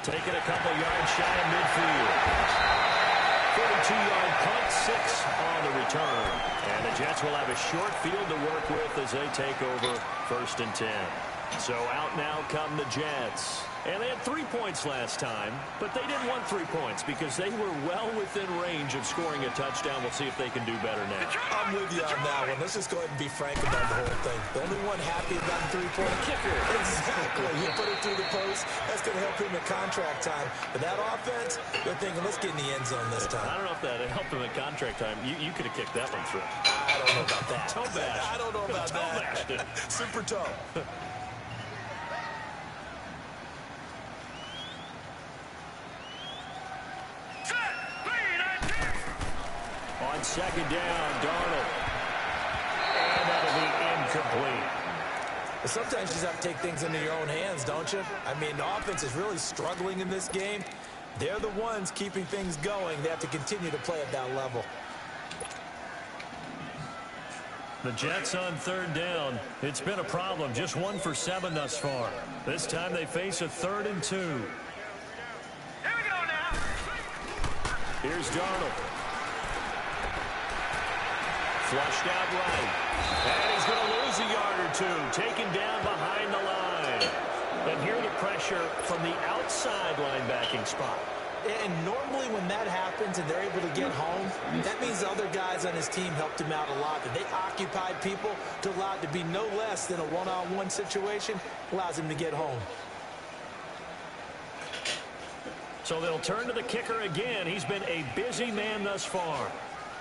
[SPEAKER 3] Taking a couple yards shy of midfield. 42-yard punt, 6 on the return. And the Jets will have a short field to work with as they take over 1st and 10. So out now come the Jets. And they had 3 points last time, but they didn't want 3 points because they were well within range of scoring a touchdown. We'll see if they can do better now.
[SPEAKER 4] I'm with you on that one. Let's just go ahead and be frank about the whole thing. The only one happy about the three-point kicker. Exactly. You put it through the post. That's going to help him in contract time. But that offense, they're thinking, let's get in the end zone this time.
[SPEAKER 3] I don't know if that helped him in contract time. You could have kicked that one through.
[SPEAKER 4] I don't know about that.
[SPEAKER 3] Toe bash.
[SPEAKER 4] I don't know about
[SPEAKER 3] Toe bashed it.
[SPEAKER 4] that. Super toe.
[SPEAKER 3] On second down, Darnold. And that'll be incomplete.
[SPEAKER 4] But sometimes you just have to take things into your own hands, don't you? I mean, the offense is really struggling in this game. They're the ones keeping things going. They have to continue to play at that level.
[SPEAKER 3] The Jets on third down. It's been a problem. Just 1 for 7 thus far. This time they face a 3rd and 2.
[SPEAKER 5] Here we go now.
[SPEAKER 3] Here's Darnold. Flushed out right. And he's going to lose a yard or 2. Taken down behind the line. And here the pressure from the outside linebacking spot.
[SPEAKER 4] And normally when that happens and they're able to get home, that means the other guys on his team helped him out a lot. That they occupied people to allow it to be no less than a one-on-one situation, allows him to get home.
[SPEAKER 3] So they'll turn to the kicker again. He's been a busy man thus far.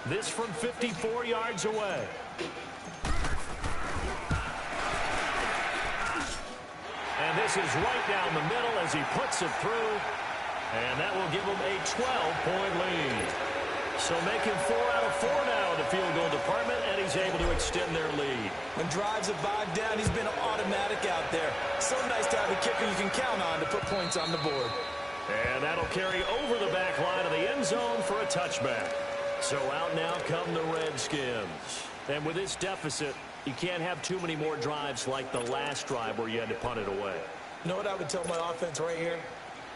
[SPEAKER 3] This from 54 yards away. And this is right down the middle as he puts it through. And that will give them a 12-point lead. So making 4 out of 4 now in the field goal department, and he's able to extend their lead.
[SPEAKER 4] When drives have bogged down, he's been automatic out there. So nice to have a kicker you can count on to put points on the board.
[SPEAKER 3] And that'll carry over the back line of the end zone for a touchback. So out now come the Redskins. And with this deficit, you can't have too many more drives like the last drive where you had to punt it away.
[SPEAKER 4] You know what I would tell my offense right here?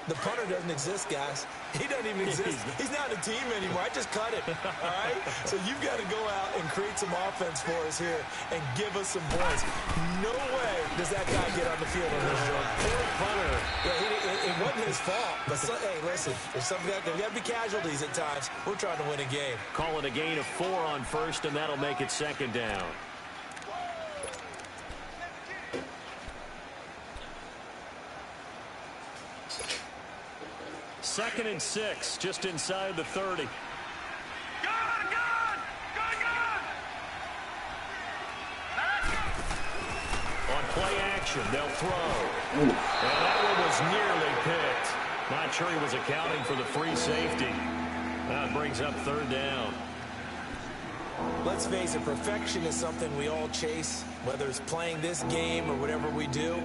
[SPEAKER 4] The punter doesn't exist, guys. He doesn't even exist. He's not a team anymore. I just cut it, all right? So you've got to go out and create some offense for us here and give us some points. No way does that guy get on the field on this drive.
[SPEAKER 3] Poor punter.
[SPEAKER 4] Yeah, it wasn't his fault. But, hey, listen, there's got to be casualties at times. We're trying to win a game.
[SPEAKER 3] Call it a gain of 4 on first, and that'll make it second down. Second and 6, just inside the 30.
[SPEAKER 5] Gone, gone, gone, gone.
[SPEAKER 3] On play formation. They'll throw. And that one was nearly picked. Not sure he was accounting for the free safety. That brings up third down.
[SPEAKER 4] Let's face it, perfection is something we all chase, whether it's playing this game or whatever we do.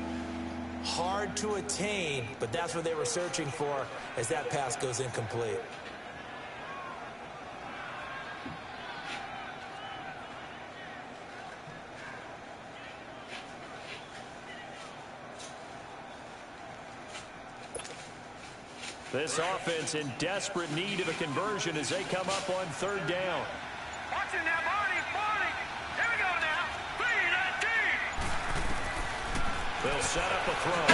[SPEAKER 4] Hard to attain, but that's what they were searching for as that pass goes incomplete.
[SPEAKER 3] This offense in desperate need of a conversion as they come up on third down.
[SPEAKER 5] Watch it now, Barney, Barney. Here we go now. 3-19.
[SPEAKER 3] They'll set up a throw.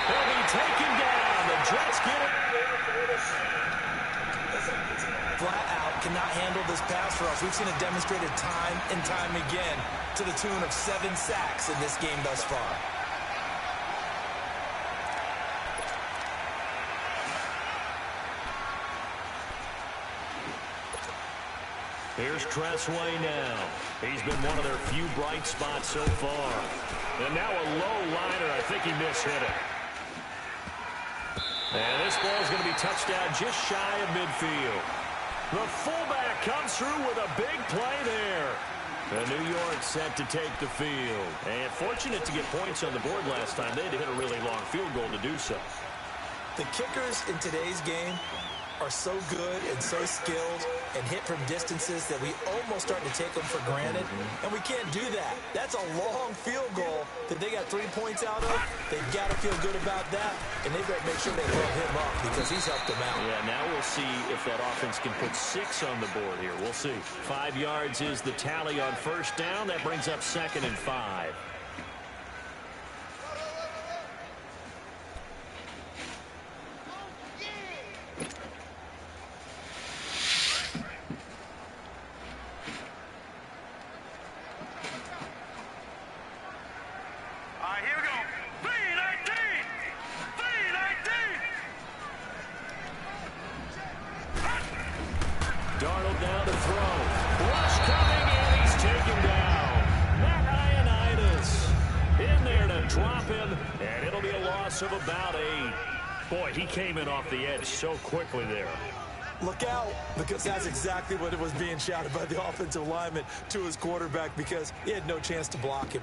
[SPEAKER 3] He'll be taken down. The Jets get it.
[SPEAKER 4] Flat out cannot handle this pass rush. We've seen it demonstrated time and time again to the tune of 7 sacks in this game thus far.
[SPEAKER 3] Here's Tressway now. He's been one of their few bright spots so far. And now a low liner. I think he mishit it. And this ball is going to be touched down just shy of midfield. The fullback comes through with a big play there. And New York set to take the field. And fortunate to get points on the board last time. They had to hit a really long field goal to do so.
[SPEAKER 4] The kickers in today's game are so good and so skilled and hit from distances that we almost start to take them for granted, and we can't do that. That's a long field goal that they got 3 points out of. They've got to feel good about that, and they've got to make sure they throw him up because he's helped them out.
[SPEAKER 3] Yeah, now we'll see if that offense can put 6 on the board here. We'll see. 5 yards is the tally on first down. That brings up 2nd and 5. Of about 8. Boy, he came in off the edge so quickly there.
[SPEAKER 4] Look out, because that's exactly what it was being shouted by the offensive lineman to his quarterback because he had no chance to block him.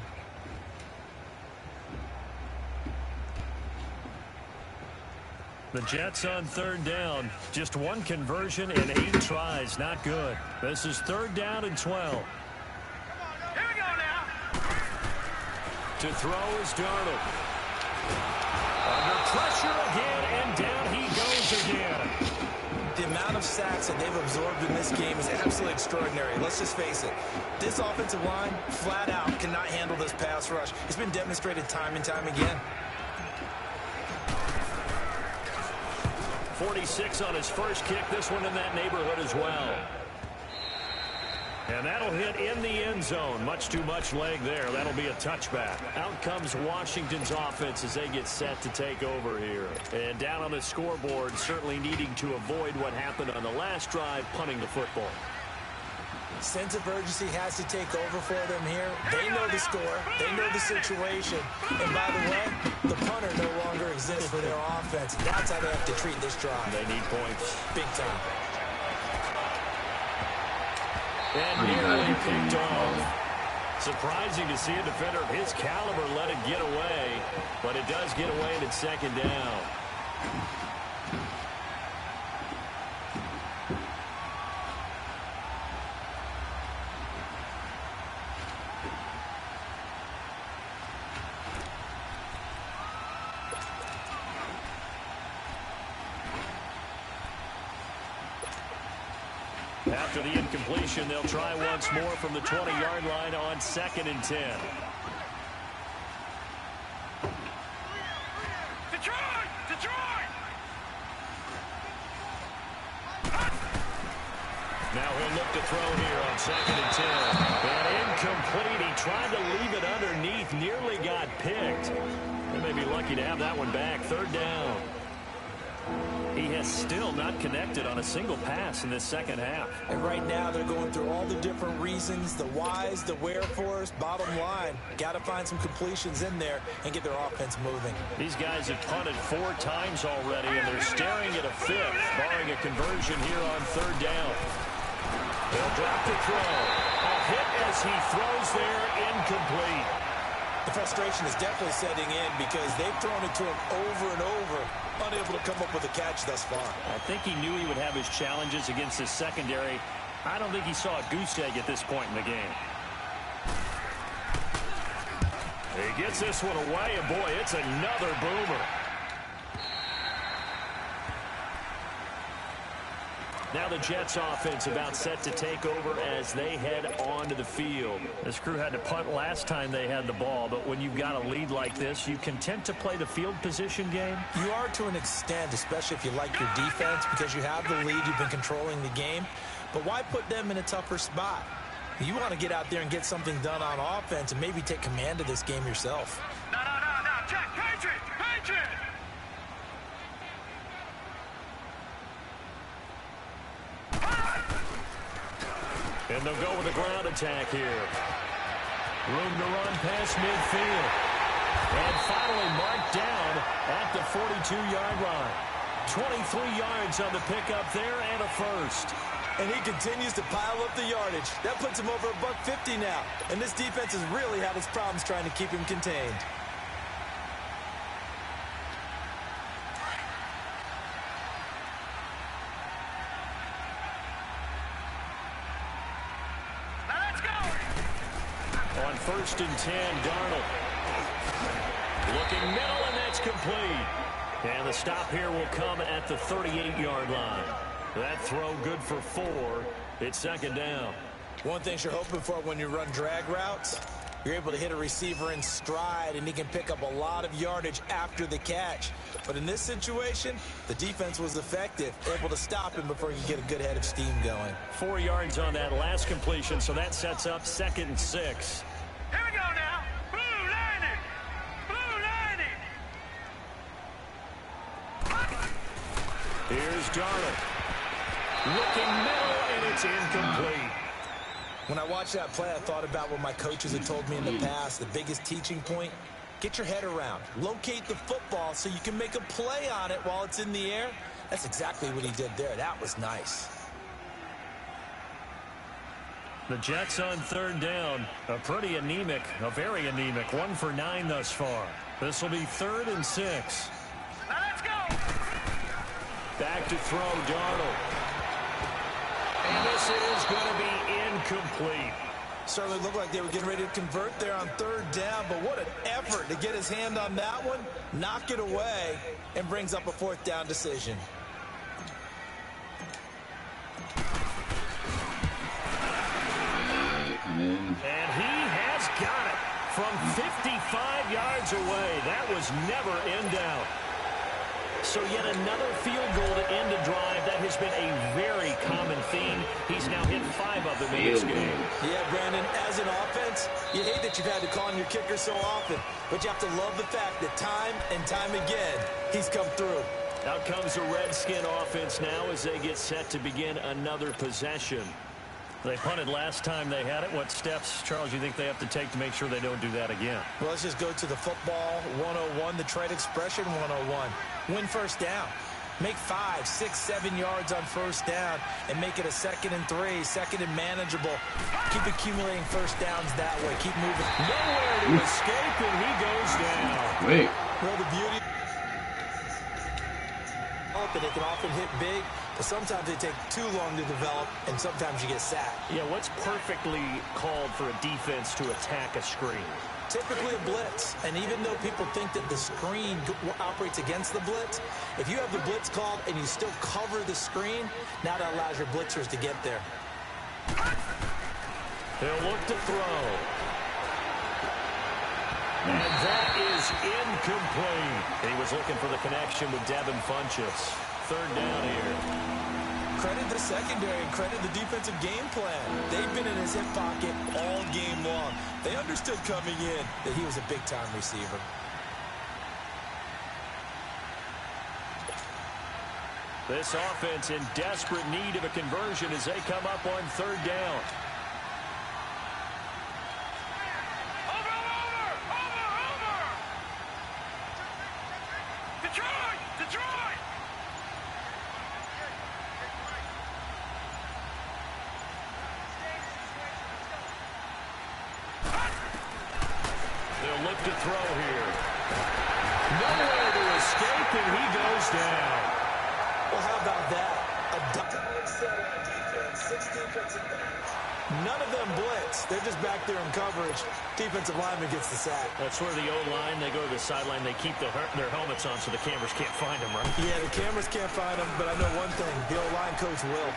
[SPEAKER 3] The Jets on third down. Just 1 conversion and 8 tries. Not good. This is third down and 12.
[SPEAKER 5] Here we go now.
[SPEAKER 3] To throw is Darnold. Under pressure again, and down he goes again.
[SPEAKER 4] The amount of sacks that they've absorbed in this game is absolutely extraordinary. Let's just face it. This offensive line, flat out, cannot handle this pass rush. It's been demonstrated time and time again.
[SPEAKER 3] 46 on his first kick. This one in that neighborhood as well. And that'll hit in the end zone. Much too much leg there. That'll be a touchback. Out comes Washington's offense as they get set to take over here. And down on the scoreboard, certainly needing to avoid what happened on the last drive, punting the football.
[SPEAKER 4] Sense of urgency has to take over for them here. They know the score. They know the situation. And by the way, the punter no longer exists for their offense. That's how they have to treat this drive.
[SPEAKER 3] They need points.
[SPEAKER 4] Big time.
[SPEAKER 3] And nearly picked off. Surprising to see a defender of his caliber let it get away, but it does get away and it's second down. After the incompletion, they'll try once more from the 20-yard line on 2nd and 10.
[SPEAKER 5] Detroit! Detroit!
[SPEAKER 3] Now he'll look to throw here on 2nd and 10. And incomplete. He tried to leave it underneath. Nearly got picked. They may be lucky to have that one back. Third down. He has still not connected on a single pass in this second half.
[SPEAKER 4] And right now they're going through all the different reasons, the whys, the wherefores. Bottom line, got to find some completions in there and get their offense moving.
[SPEAKER 3] These guys have punted 4 times already, and they're staring at a 5th, barring a conversion here on 3rd down. They'll drop the throw. A hit as he throws there, incomplete.
[SPEAKER 4] The frustration is definitely setting in because they've thrown it to him over and over, unable to come up with a catch thus far.
[SPEAKER 3] I think he knew he would have his challenges against his secondary. I don't think he saw a goose egg at this point in the game. He gets this one away, and boy, it's another boomer. Now the Jets offense about set to take over as they head onto the field. This crew had to punt last time they had the ball, but when you've got a lead like this, you content to play the field position game?
[SPEAKER 4] You are to an extent, especially if you like your defense, because you have the lead, you've been controlling the game. But why put them in a tougher spot? You want to get out there and get something done on offense and maybe take command of this game yourself.
[SPEAKER 5] No, check, Patriot!
[SPEAKER 3] And they'll go with a ground attack here. Room to run past midfield. And finally marked down at the 42-yard line. 23 yards on the pickup there and a first.
[SPEAKER 4] And he continues to pile up the yardage. That puts him over $150 now. And this defense has really had its problems trying to keep him contained.
[SPEAKER 3] On 1st and 10, Darnold. Looking middle, and that's complete. And the stop here will come at the 38-yard line. That throw good for 4. It's 2nd down.
[SPEAKER 4] One thing you're hoping for when you run drag routes, you're able to hit a receiver in stride, and he can pick up a lot of yardage after the catch. But in this situation, the defense was effective, able to stop him before he could get a good head of steam going.
[SPEAKER 3] 4 yards on that last completion, so that sets up 2nd and 6.
[SPEAKER 5] Here we go now. Blue lining.
[SPEAKER 3] Here's Darnold. Looking middle, and it's incomplete.
[SPEAKER 4] When I watched that play, I thought about what my coaches had told me in the past. The biggest teaching point, get your head around. Locate the football so you can make a play on it while it's in the air. That's exactly what he did there. That was nice.
[SPEAKER 3] The Jets on 3rd down. A very anemic 1 for 9 thus far. This will be 3rd and 6.
[SPEAKER 5] Now let's go.
[SPEAKER 3] Back to throw, Darnold. And this is going to be incomplete.
[SPEAKER 4] Certainly looked like they were getting ready to convert there on 3rd down, but what an effort to get his hand on that one, knock it away, and brings up a 4th down decision.
[SPEAKER 3] And he has got it from 55 yards away. That was never in doubt. So yet another field goal to end a drive. That has been a very common theme. He's now hit 5 of them in this game.
[SPEAKER 4] Yeah, Brandon, as an offense, you hate that you've had to call on your kicker so often, but you have to love the fact that time and time again, he's come through.
[SPEAKER 3] Out comes the Redskin offense now as they get set to begin another possession. They punted last time they had it. What steps, Charles, you think they have to take to make sure they don't do that again?
[SPEAKER 4] Well, let's just go to the football 101, the trade expression 101. Win 1st down. Make 5, 6, 7 yards on 1st down and make it a 2nd and 3, 2nd and manageable. Keep accumulating 1st downs that way. Keep moving.
[SPEAKER 3] Nowhere to escape, and he goes down.
[SPEAKER 1] Wait.
[SPEAKER 4] Well, the beauty. They can often hit big, but sometimes they take too long to develop, and sometimes you get sacked.
[SPEAKER 3] Yeah, what's perfectly called for a defense to attack a screen?
[SPEAKER 4] Typically a blitz, and even though people think that the screen operates against the blitz, if you have the blitz called and you still cover the screen, now that allows your blitzers to get there.
[SPEAKER 3] He'll look to throw. And that is incomplete. He was looking for the connection with Devin Funchess. 3rd down here.
[SPEAKER 4] Credit the secondary and credit the defensive game plan. They've been in his hip pocket all game long. They understood coming in that he was a big-time receiver.
[SPEAKER 3] This offense in desperate need of a conversion as they come up on third down. They'll look to throw here. Nowhere to escape, and he goes down.
[SPEAKER 4] Well, how about that? None of them blitz. They're just back there in coverage. Defensive lineman gets the sack.
[SPEAKER 3] That's where the O-line, they go to the sideline, they keep their helmets on so the cameras can't find them, right?
[SPEAKER 4] Yeah, the cameras can't find them, but I know one thing. The O-line coach will.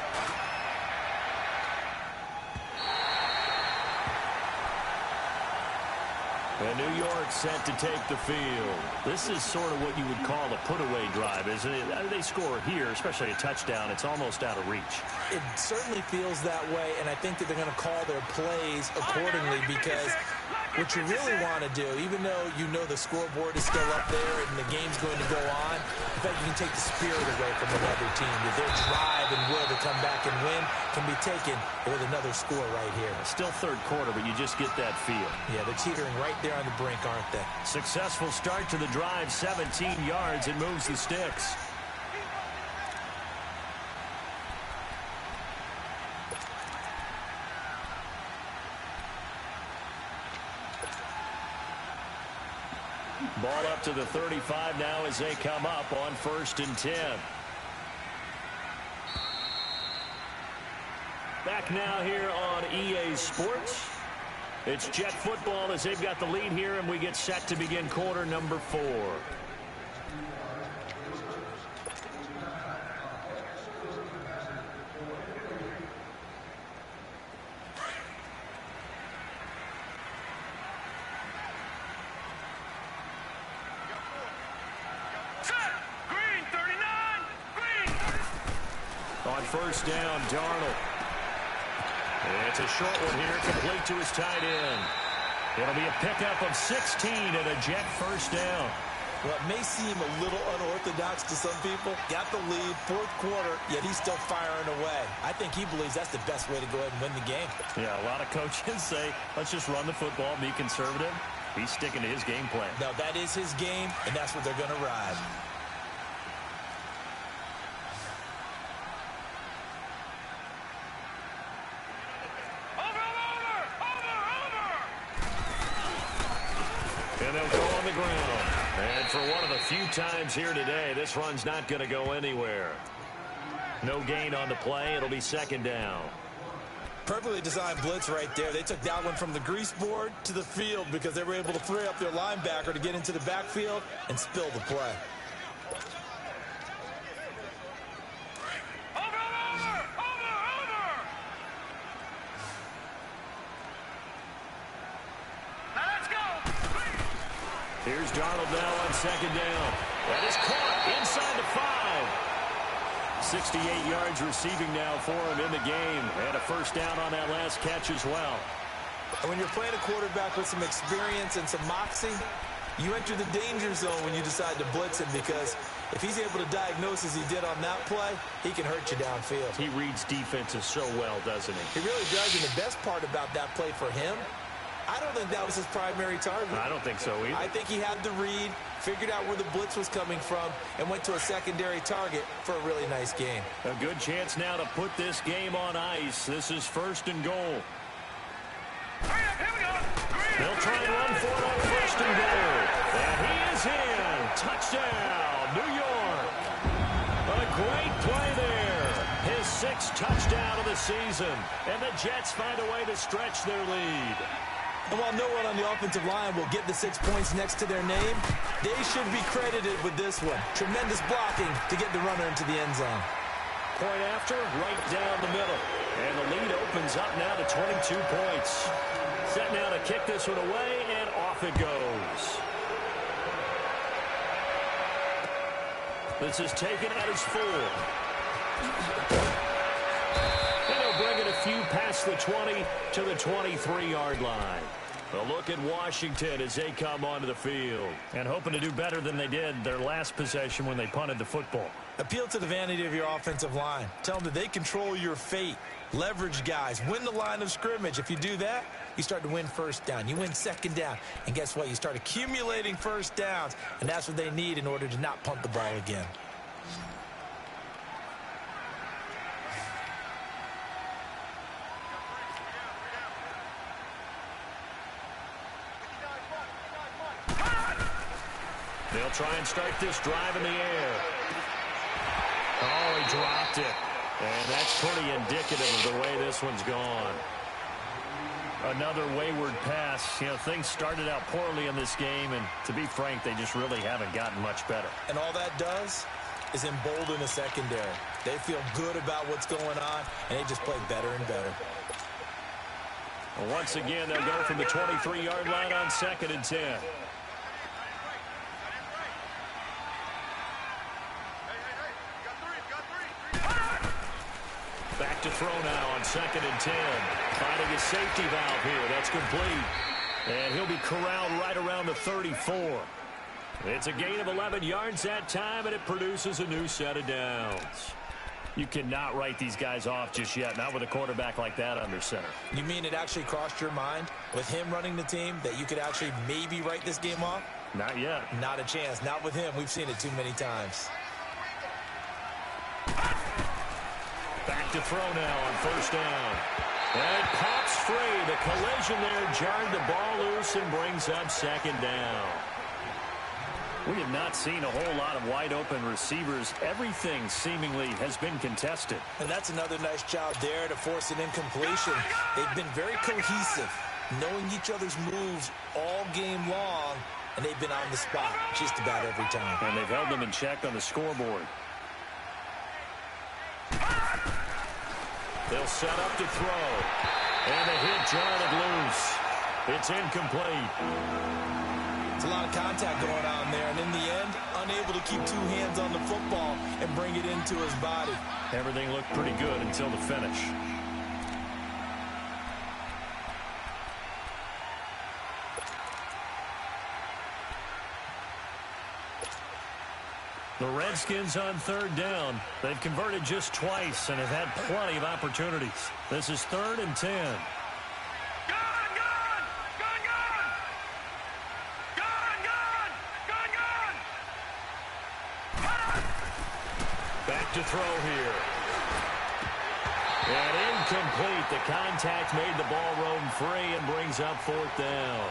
[SPEAKER 3] And New York set to take the field. This is sort of what you would call a put-away drive, isn't it? They score here, especially a touchdown. It's almost out of reach.
[SPEAKER 4] It certainly feels that way, and I think that they're going to call their plays accordingly because what you really want to do, even though you know the scoreboard is still up there and the game's going to go on, in fact, you can take the spirit away from another team. That their drive and will to come back and win can be taken with another score right here.
[SPEAKER 3] Still third quarter, but you just get that feel.
[SPEAKER 4] Yeah, they're teetering right there on the brink, aren't they?
[SPEAKER 3] Successful start to the drive, 17 yards, and moves the sticks. Ball up to the 35 now as they come up on 1st and 10. Back now here on EA Sports. It's Jet football as they've got the lead here, and we get set to begin quarter number 4. On 1st down, Darnold. It's a short one here, complete to his tight end. It'll be a pickup of 16 and a Jet 1st down.
[SPEAKER 4] Well, it may seem a little unorthodox to some people. Got the lead, 4th quarter, yet he's still firing away. I think he believes that's the best way to go ahead and win the game.
[SPEAKER 3] Yeah, a lot of coaches say, let's just run the football, be conservative. He's sticking to his game plan.
[SPEAKER 4] No, that is his game, and that's what they're going to ride.
[SPEAKER 3] And they'll go on the ground. And for one of the few times here today, this run's not going to go anywhere. No gain on the play. It'll be 2nd down.
[SPEAKER 4] Perfectly designed blitz right there. They took that one from the grease board to the field because they were able to free up their linebacker to get into the backfield and spill the play.
[SPEAKER 3] Here's Darnold now on 2nd down. That is caught inside the 5. 68 yards receiving now for him in the game. And a 1st down on that last catch as well.
[SPEAKER 4] And when you're playing a quarterback with some experience and some moxie, you enter the danger zone when you decide to blitz him because if he's able to diagnose as he did on that play, he can hurt you downfield.
[SPEAKER 3] He reads defenses so well, doesn't he?
[SPEAKER 4] He really does, and the best part about that play for him, I don't think that was his primary target.
[SPEAKER 3] I don't think so either.
[SPEAKER 4] I think he had the read, figured out where the blitz was coming from, and went to a secondary target for a really nice game.
[SPEAKER 3] A good chance now to put this game on ice. This is 1st and goal. They'll try and run for it on 1st and goal. And he is in. Touchdown, New York. A great play there. His 6th touchdown of the season. And the Jets find a way to stretch their lead.
[SPEAKER 4] And while no one on the offensive line will get the 6 points next to their name, they should be credited with this one. Tremendous blocking to get the runner into the end zone.
[SPEAKER 3] Point after, right down the middle. And the lead opens up now to 22 points. Set now to kick this one away, and off it goes. This is taken at his 4. And he'll bring it a few past the 20 to the 23-yard line. A look at Washington as they come onto the field. And hoping to do better than they did their last possession when they punted the football.
[SPEAKER 4] Appeal to the vanity of your offensive line. Tell them that they control your fate. Leverage guys. Win the line of scrimmage. If you do that, you start to win first down. You win second down. And guess what? You start accumulating first downs. And that's what they need in order to not punt the ball again.
[SPEAKER 3] They'll try and start this drive in the air. Oh, he dropped it. And that's pretty indicative of the way this one's gone. Another wayward pass. You know, things started out poorly in this game, and to be frank, they just really haven't gotten much better.
[SPEAKER 4] And all that does is embolden the secondary. They feel good about what's going on, and they just play better and better.
[SPEAKER 3] Well, once again, they'll go from the 23-yard line on 2nd and 10. Back to throw now on 2nd and 10. Finding a safety valve here. That's complete. And he'll be corralled right around the 34. It's a gain of 11 yards that time, and it produces a new set of downs. You cannot write these guys off just yet, not with a quarterback like that under center.
[SPEAKER 4] You mean it actually crossed your mind with him running the team that you could actually maybe write this game off?
[SPEAKER 3] Not yet.
[SPEAKER 4] Not a chance. Not with him. We've seen it too many times.
[SPEAKER 3] Back to throw now on 1st down. And it pops free. The collision there jarred the ball loose and brings up 2nd down. We have not seen a whole lot of wide-open receivers. Everything seemingly has been contested.
[SPEAKER 4] And that's another nice job there to force an incompletion. They've been very cohesive, knowing each other's moves all game long, and they've been on the spot just about every time.
[SPEAKER 3] And they've held them in check on the scoreboard. They'll set up to throw. And the hit jarred it loose. It's incomplete.
[SPEAKER 4] It's a lot of contact going on there, and in the end, unable to keep two hands on the football and bring it into his body.
[SPEAKER 3] Everything looked pretty good until the finish. The Redskins on 3rd down. They've converted just twice and have had plenty of opportunities. This is 3rd and 10. Back to throw here. And incomplete. The contact made the ball roam free and brings up 4th down.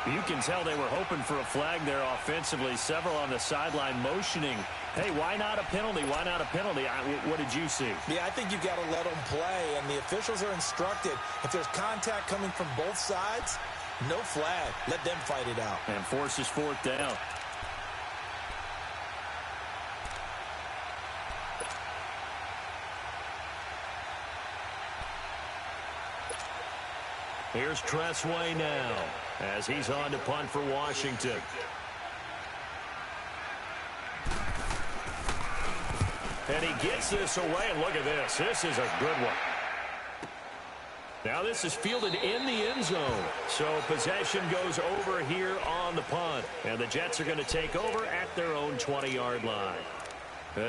[SPEAKER 3] You can tell they were hoping for a flag there offensively. Several on the sideline motioning. Hey, why not a penalty? Why not a penalty? What did you see?
[SPEAKER 4] Yeah, I think you've got to let them play, and the officials are instructed. If there's contact coming from both sides, no flag. Let them fight it out.
[SPEAKER 3] And forces 4th down. Here's Tressway now as he's on to punt for Washington. And he gets this away, and look at this. This is a good one. Now this is fielded in the end zone. So possession goes over here on the punt. And the Jets are going to take over at their own 20-yard line.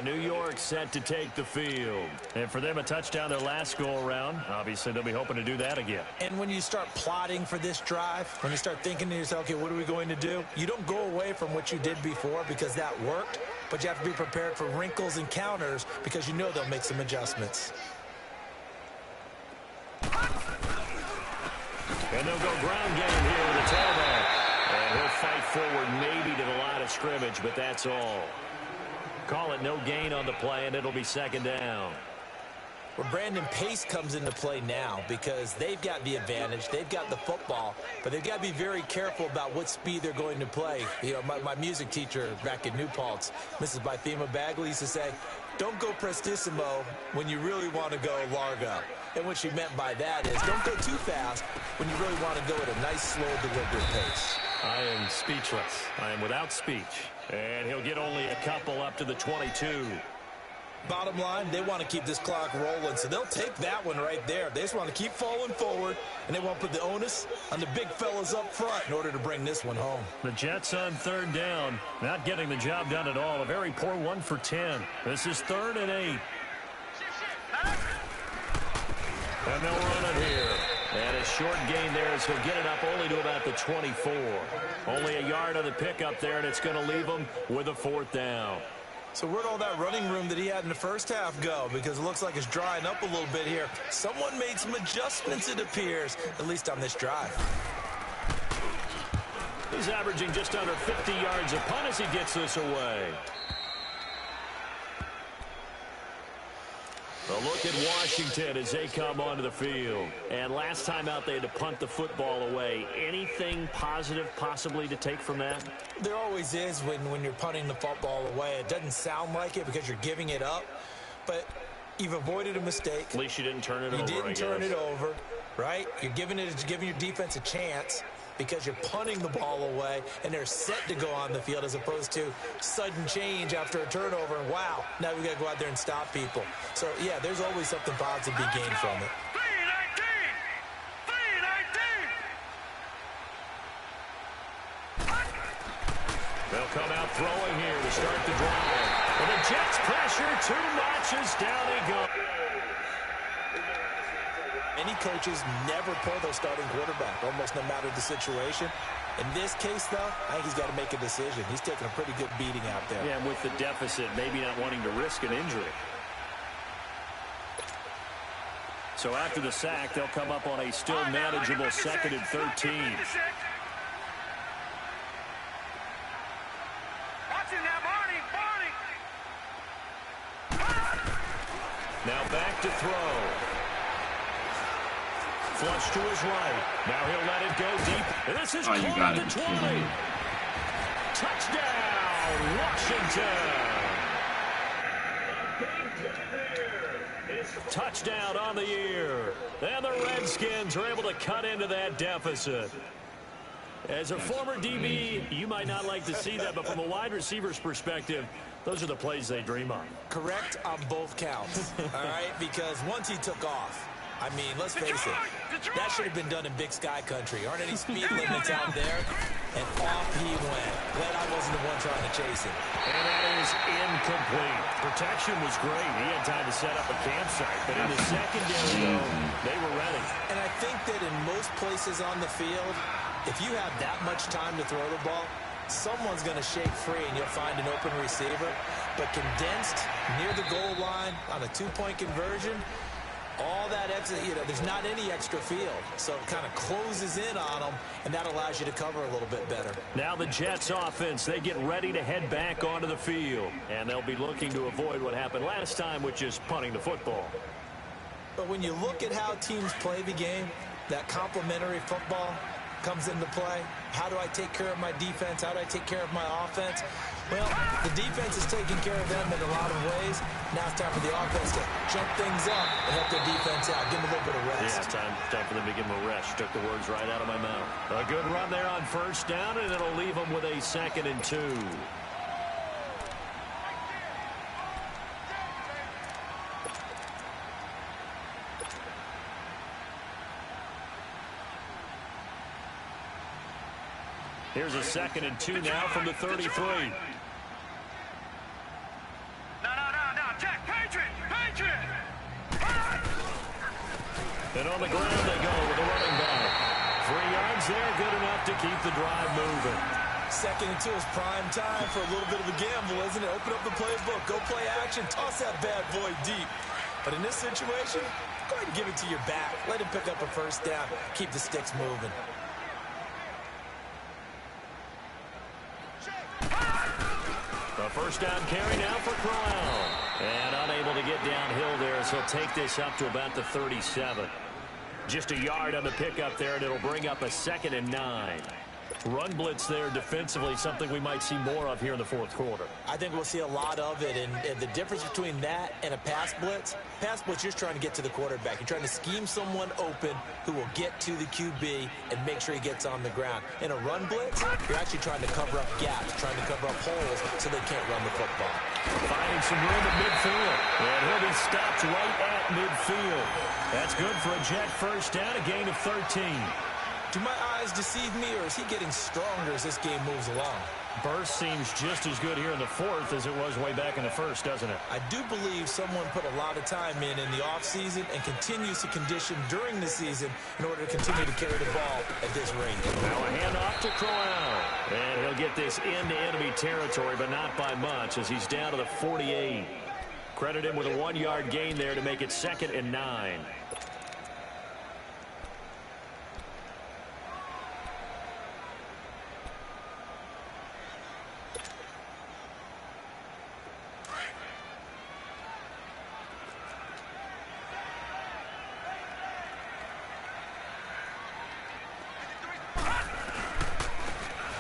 [SPEAKER 3] New York set to take the field. And for them, a touchdown their last go-around. Obviously, they'll be hoping to do that again.
[SPEAKER 4] And when you start plotting for this drive, when you start thinking to yourself, okay, what are we going to do? You don't go away from what you did before because that worked, but you have to be prepared for wrinkles and counters because you know they'll make some adjustments.
[SPEAKER 3] And they'll go ground game here with the tailback. And he'll fight forward maybe to the line of scrimmage, but that's all. Call it no gain on the play, and it'll be 2nd down.
[SPEAKER 4] Well, Brandon Pace comes into play now because they've got the advantage. They've got the football, but they've got to be very careful about what speed they're going to play. You know, my music teacher back in New Paltz, Mrs. Bythema Bagley, used to say, don't go prestissimo when you really want to go largo. And what she meant by that is don't go too fast when you really want to go at a nice, slow, deliberate pace.
[SPEAKER 3] I am speechless. I am without speech. And he'll get only a couple up to the 22.
[SPEAKER 4] Bottom line, they want to keep this clock rolling, so they'll take that one right there. They just want to keep falling forward, and they want to put the onus on the big fellas up front in order to bring this one home.
[SPEAKER 3] The Jets on third down, not getting the job done at all. A very poor 1 for 10. This is 3rd and 8. And they'll run it here. And a short gain there as he'll get it up only to about the 24. Only a yard on the pickup there, and it's going to leave him with a 4th down.
[SPEAKER 4] So where'd all that running room that he had in the first half go? Because it looks like it's drying up a little bit here. Someone made some adjustments, it appears, at least on this drive.
[SPEAKER 3] He's averaging just under 50 yards a punt as he gets this away. A look at Washington as they come onto the field. And last time out, they had to punt the football away. Anything positive possibly to take from that?
[SPEAKER 4] There always is when you're punting the football away. It doesn't sound like it because you're giving it up, but you've avoided a mistake.
[SPEAKER 3] At least you didn't turn it over,
[SPEAKER 4] You didn't turn it over, right? You're giving your defense a chance because you're punting the ball away, and they're set to go on the field as opposed to sudden change after a turnover, and wow, now we got to go out there and stop people. So, yeah, there's always something positive to be gained from it.
[SPEAKER 5] 3-19!
[SPEAKER 3] They'll come out throwing here to start the drive. And the Jets pressure 2 notches, down they go.
[SPEAKER 4] Many coaches never pull their starting quarterback, almost no matter the situation. In this case, though, I think he's got to make a decision. He's taking a pretty good beating out there.
[SPEAKER 3] Yeah, and with the deficit, maybe not wanting to risk an injury. So after the sack, they'll come up on a still manageable 2nd and 13. Now back to throw. Flush to his right. Now he'll let it go deep. And this is caught at the 20. Touchdown, Washington. Touchdown on the year. And the Redskins are able to cut into that deficit. As a former DB, you might not like to see that, but from a wide receiver's perspective, those are the plays they dream of.
[SPEAKER 4] Correct on both counts, all right? Because once he took off, I mean, let's face it, that should have been done in Big Sky Country. Aren't any speed limits out there? And off he went. Glad I wasn't the one trying to chase him.
[SPEAKER 3] And that is incomplete. Protection was great. He had time to set up a campsite. But in the secondary, though, they were ready.
[SPEAKER 4] And I think that in most places on the field, if you have that much time to throw the ball, someone's going to shake free and you'll find an open receiver. But condensed near the goal line on a 2-point conversion, all that extra, there's not any extra field. So it kind of closes in on them, and that allows you to cover a little bit better.
[SPEAKER 3] Now the Jets offense, they get ready to head back onto the field. And they'll be looking to avoid what happened last time, which is punting the football.
[SPEAKER 4] But when you look at how teams play the game, that complementary football comes into play. How do I take care of my defense? How do I take care of my offense? Well, the defense is taking care of them in a lot of ways. Now it's time for the offense to jump things up and help their defense out. Give them a little bit of rest.
[SPEAKER 3] Yeah, time for them to give them a rest. Took the words right out of my mouth. A good run there on 1st down, and it'll leave them with a 2nd and 2. Here's a 2nd and 2 now from the 33.
[SPEAKER 5] No, Jack, Patriot!
[SPEAKER 3] And on the ground they go with the running back. 3 yards there, good enough to keep the drive moving.
[SPEAKER 4] 2nd and 2 is prime time for a little bit of a gamble, isn't it? Open up the playbook, go play action, toss that bad boy deep. But in this situation, go ahead and give it to your back. Let him pick up a 1st down, keep the sticks moving.
[SPEAKER 3] The 1st down carry now for Crowell. And unable to get downhill there, so he'll take this up to about the 37. Just a yard on the pickup there, and it'll bring up a 2nd and 9. Run blitz there defensively, something we might see more of here in the fourth quarter.
[SPEAKER 4] I think we'll see a lot of it, and the difference between that and a pass blitz, you're just trying to get to the quarterback. You're trying to scheme someone open who will get to the QB and make sure he gets on the ground. In a run blitz, you're actually trying to cover up gaps, trying to cover up holes so they can't run the football.
[SPEAKER 3] Finding some room at midfield, and he'll be stopped right at midfield. That's good for a Jet first down, a gain of 13.
[SPEAKER 4] Do my eyes deceive me, or is he getting stronger as this game moves along?
[SPEAKER 3] Burst seems just as good here in the fourth as it was way back in the first, doesn't it?
[SPEAKER 4] I do believe someone put a lot of time in the offseason and continues to condition during the season in order to continue to carry the ball at this rate.
[SPEAKER 3] Now a handoff to Corral. And he'll get this into enemy territory, but not by much as he's down to the 48. Credit him with a 1-yard gain there to make it 2nd and 9.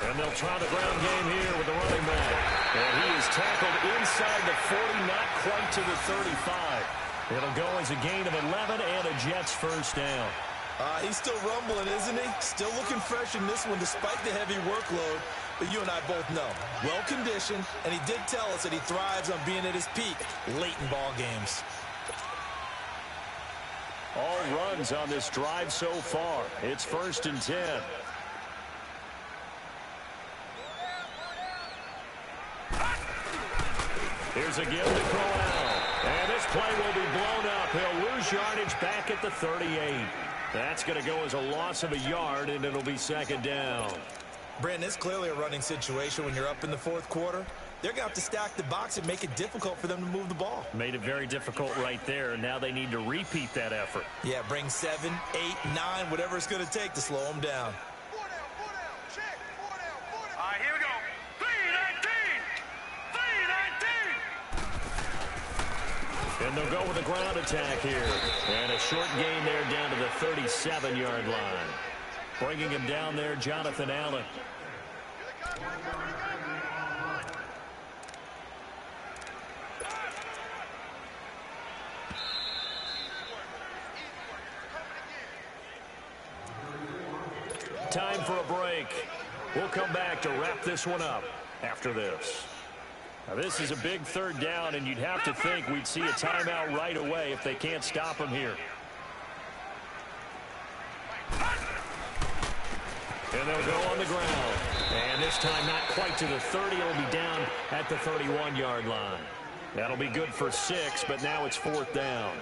[SPEAKER 3] And they'll try the ground game here with the running back. And he is tackled inside the 40, not quite to the 35. It'll go as a gain of 11 and a Jets first down.
[SPEAKER 4] He's still rumbling, isn't he? Still looking fresh in this one despite the heavy workload. But you and I both know, well-conditioned, and he did tell us that he thrives on being at his peak late in ball games.
[SPEAKER 3] All runs on this drive so far. It's 1st and 10. Here's a give to Corral. And this play will be blown up. He'll lose yardage back at the 38. That's going to go as a loss of a yard, and it'll be 2nd down.
[SPEAKER 4] Brandon, it's clearly a running situation when you're up in the fourth quarter. They're going to have to stack the box and make it difficult for them to move the ball.
[SPEAKER 3] Made it very difficult right there, and now they need to repeat that effort.
[SPEAKER 4] Yeah, bring 7, 8, 9, whatever it's going to take to slow them down.
[SPEAKER 5] All right, here we go. 3-19.
[SPEAKER 3] And they'll go with a ground attack here. And a short gain there down to the 37-yard line. Bringing him down there, Jonathan Allen. Time for a break. We'll come back to wrap this one up after this. Now, this is a big 3rd down, and you'd have to think we'd see a timeout right away if they can't stop him here. And they'll go on the ground. And this time not quite to the 30. It'll be down at the 31-yard line. That'll be good for 6, but now it's 4th down.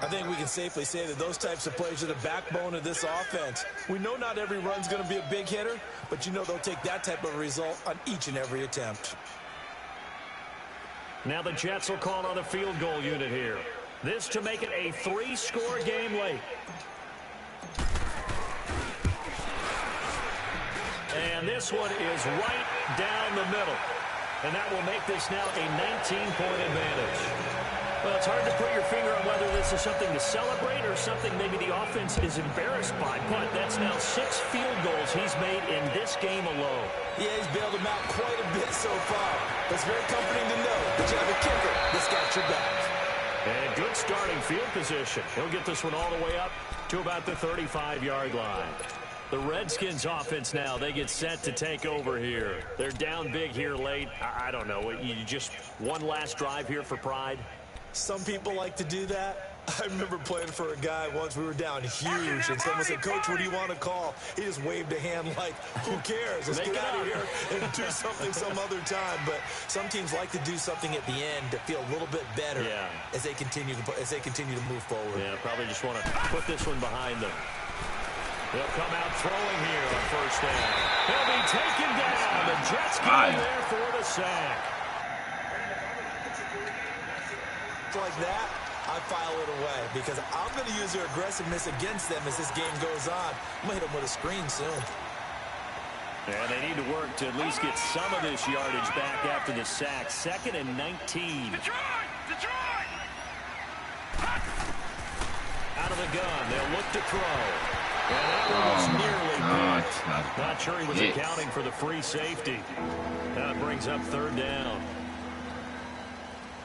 [SPEAKER 4] I think we can safely say that those types of plays are the backbone of this offense. We know not every run's going to be a big hitter, but you know they'll take that type of result on each and every attempt.
[SPEAKER 3] Now the Jets will call on a field goal unit here. This to make it a 3-score game late. And this one is right down the middle. And that will make this now a 19-point advantage. Well, it's hard to put your finger on whether this is something to celebrate or something maybe the offense is embarrassed by. But that's now 6 field goals he's made in this game alone.
[SPEAKER 4] Yeah, he's bailed them out quite a bit so far. But it's very comforting to know that you have a kicker that's got your back.
[SPEAKER 3] And good starting field position. He'll get this one all the way up to about the 35-yard line. The Redskins offense now, they get set to take over here. They're down big here late. I don't know. You just one last drive here for pride?
[SPEAKER 4] Some people like to do that. I remember playing for a guy once. We were down huge, and someone said, "Coach, what do you want to call?" He just waved a hand like, "Who cares? Let's get out of here and do something some other time." But some teams like to do something at the end to feel a little bit better as they continue to move forward.
[SPEAKER 3] Yeah, probably just want to put this one behind them. They'll come out throwing here on 1st down. He'll be taken down. The Jets get in there for the sack.
[SPEAKER 4] Like that, I file it away because I'm going to use their aggressiveness against them as this game goes on. I'm going to hit them with a screen soon.
[SPEAKER 3] And they need to work to at least get some of this yardage back after the sack. 2nd and 19. Out of the gun. They'll look to throw. And that one was nearly picked.
[SPEAKER 1] Not
[SPEAKER 3] Not sure he was
[SPEAKER 1] hits.
[SPEAKER 3] accounting for the free safety. That brings up third down.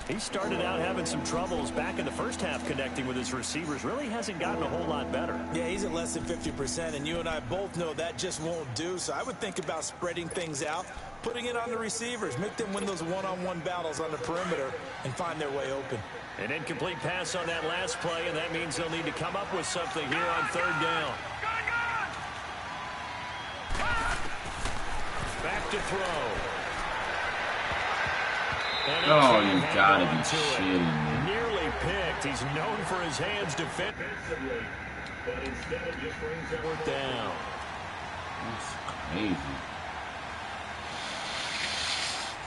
[SPEAKER 3] He started out having some troubles back in the first half connecting with his receivers. Really hasn't gotten a whole lot better.
[SPEAKER 4] Yeah, he's at less than 50%, and you and I both know that just won't do. So I would think about spreading things out, putting it on the receivers, make them win those one-on-one battles on the perimeter and find their way open.
[SPEAKER 3] An incomplete pass on that last play, and that means they'll need to come up with something here on third down. Back to throw.
[SPEAKER 1] Oh, you gotta be shitting me.
[SPEAKER 3] Nearly picked. He's known for his hands defensively, but instead it just brings it down.
[SPEAKER 1] That's crazy.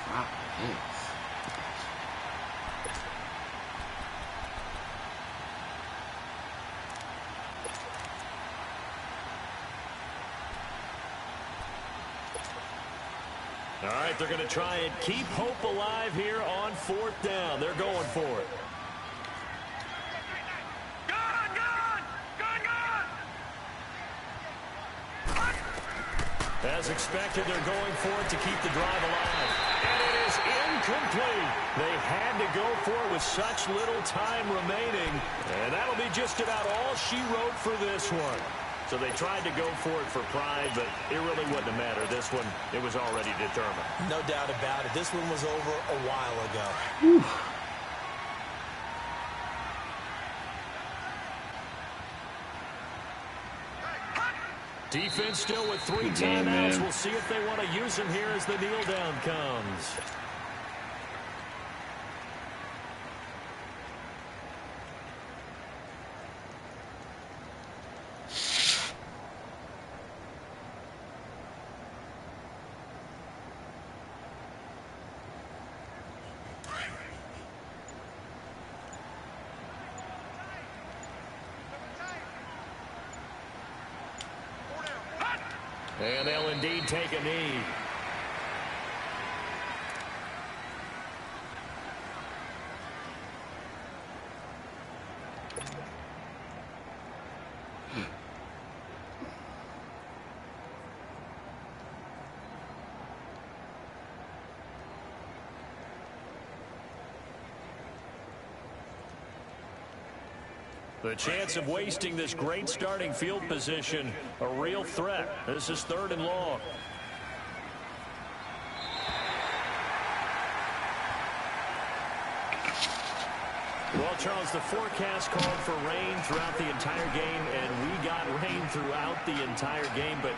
[SPEAKER 1] Drop this.
[SPEAKER 3] All right, they're going to try and keep hope alive here on fourth down. They're going for it. As expected, they're going for it to keep the drive alive. And it is incomplete. They had to go for it with such little time remaining. And that'll be just about all she wrote for this one. So they tried to go for it for pride, but it really wouldn't have mattered. This one, it was already determined.
[SPEAKER 4] No doubt about it. This one was over a while ago.
[SPEAKER 1] Whew.
[SPEAKER 3] Defense still with 3
[SPEAKER 1] Good game,
[SPEAKER 3] timeouts.
[SPEAKER 1] man.
[SPEAKER 3] We'll see if they want to use them here as the kneel down comes. And they'll indeed take a knee. The chance of wasting this great starting field position, a real threat. This is 3rd and long. Well, Charles, the forecast called for rain throughout the entire game, and we got rain throughout the entire game. But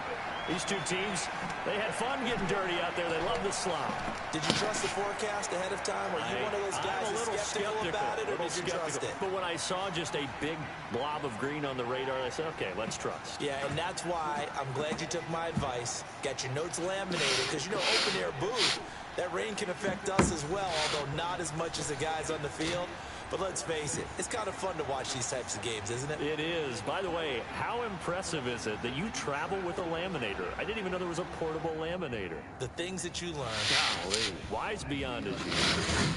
[SPEAKER 3] these two teams, they had fun getting dirty out there. They love the slop.
[SPEAKER 4] Did you trust the forecast ahead of time? Were you one of those guys
[SPEAKER 3] I'm a little
[SPEAKER 4] that's skeptical about it, or did you trust it?
[SPEAKER 3] But when I saw just a big blob of green on the radar, I said, okay, let's trust.
[SPEAKER 4] Yeah, and that's why I'm glad you took my advice. Got your notes laminated, because, you know, open-air booth, that rain can affect us as well, although not as much as the guys on the field. But let's face it, it's kind of fun to watch these types of games, isn't it?
[SPEAKER 3] It is. By the way, how impressive is it that you travel with a laminator? I didn't even know there was a portable laminator.
[SPEAKER 4] The things that you learn.
[SPEAKER 3] Golly, wise beyond his years.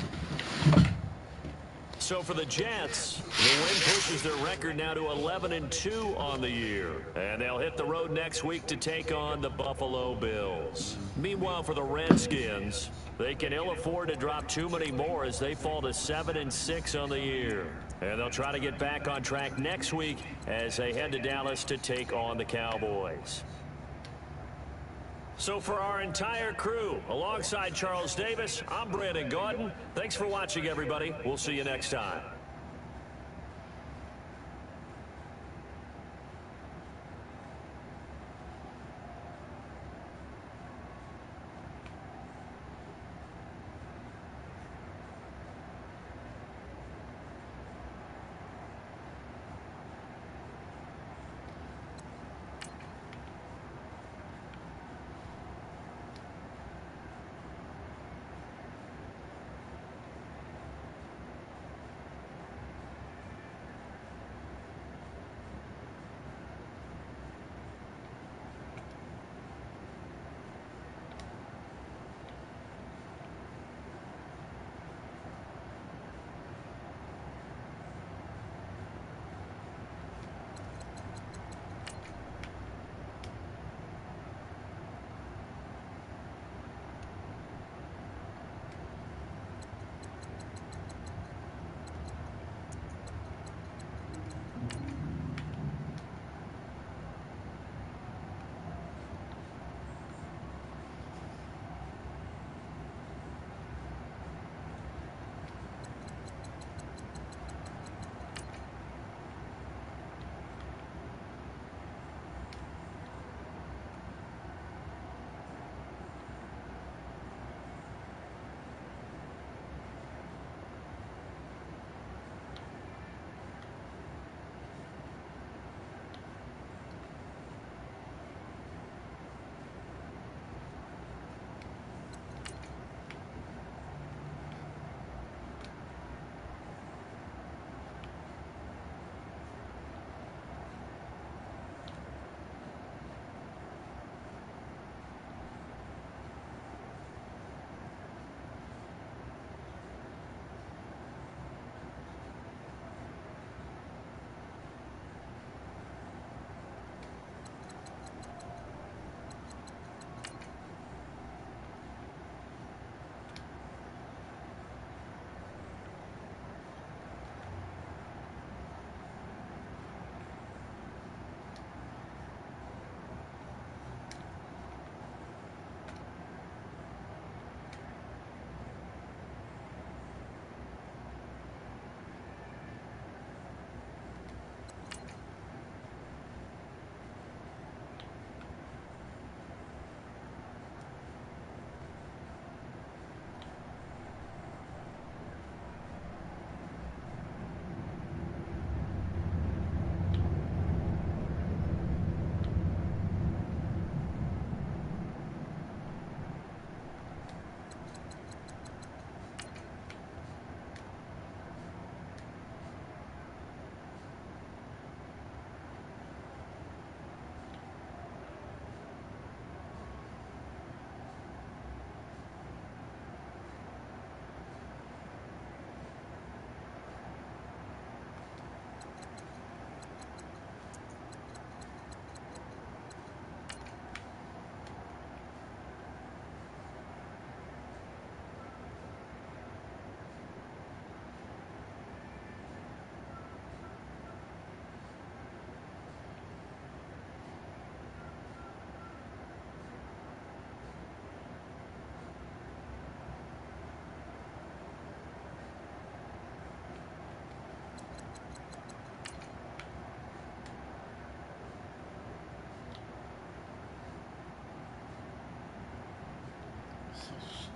[SPEAKER 3] So for the Jets, the win pushes their record now to 11-2 on the year. And they'll hit the road next week to take on the Buffalo Bills. Meanwhile, for the Redskins, they can ill afford to drop too many more as they fall to 7-6 on the year. And they'll try to get back on track next week as they head to Dallas to take on the Cowboys. So for our entire crew, alongside Charles Davis, I'm Brandon Gordon. Thanks for watching, everybody. We'll see you next time.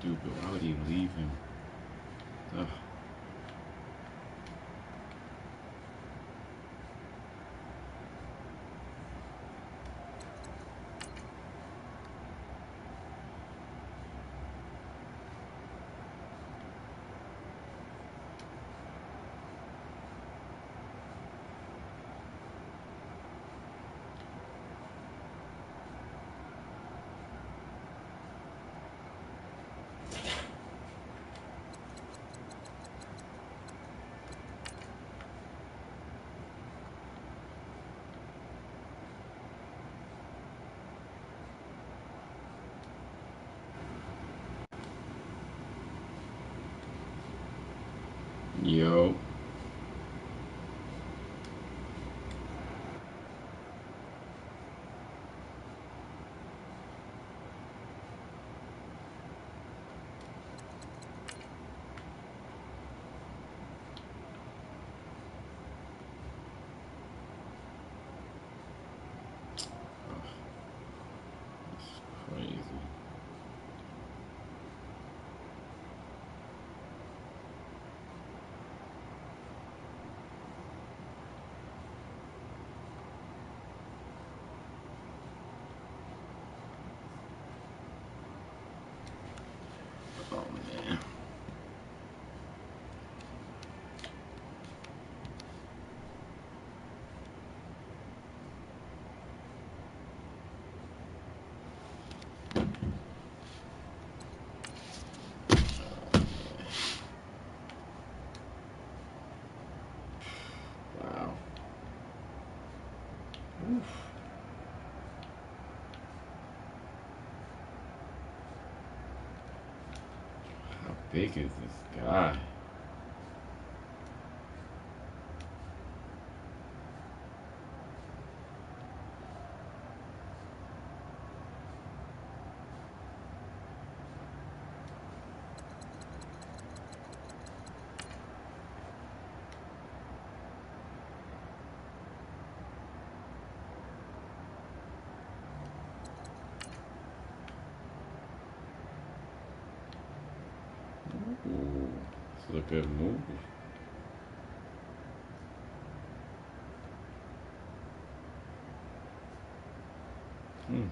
[SPEAKER 1] stupid. Why would he leave him? Ugh. Yo. Crazy. Oh man. Wow. Oof. How big is this guy? Ooh, this is a good move. Hmm.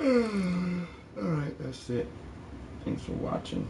[SPEAKER 1] Alright, that's it. Thanks for watching.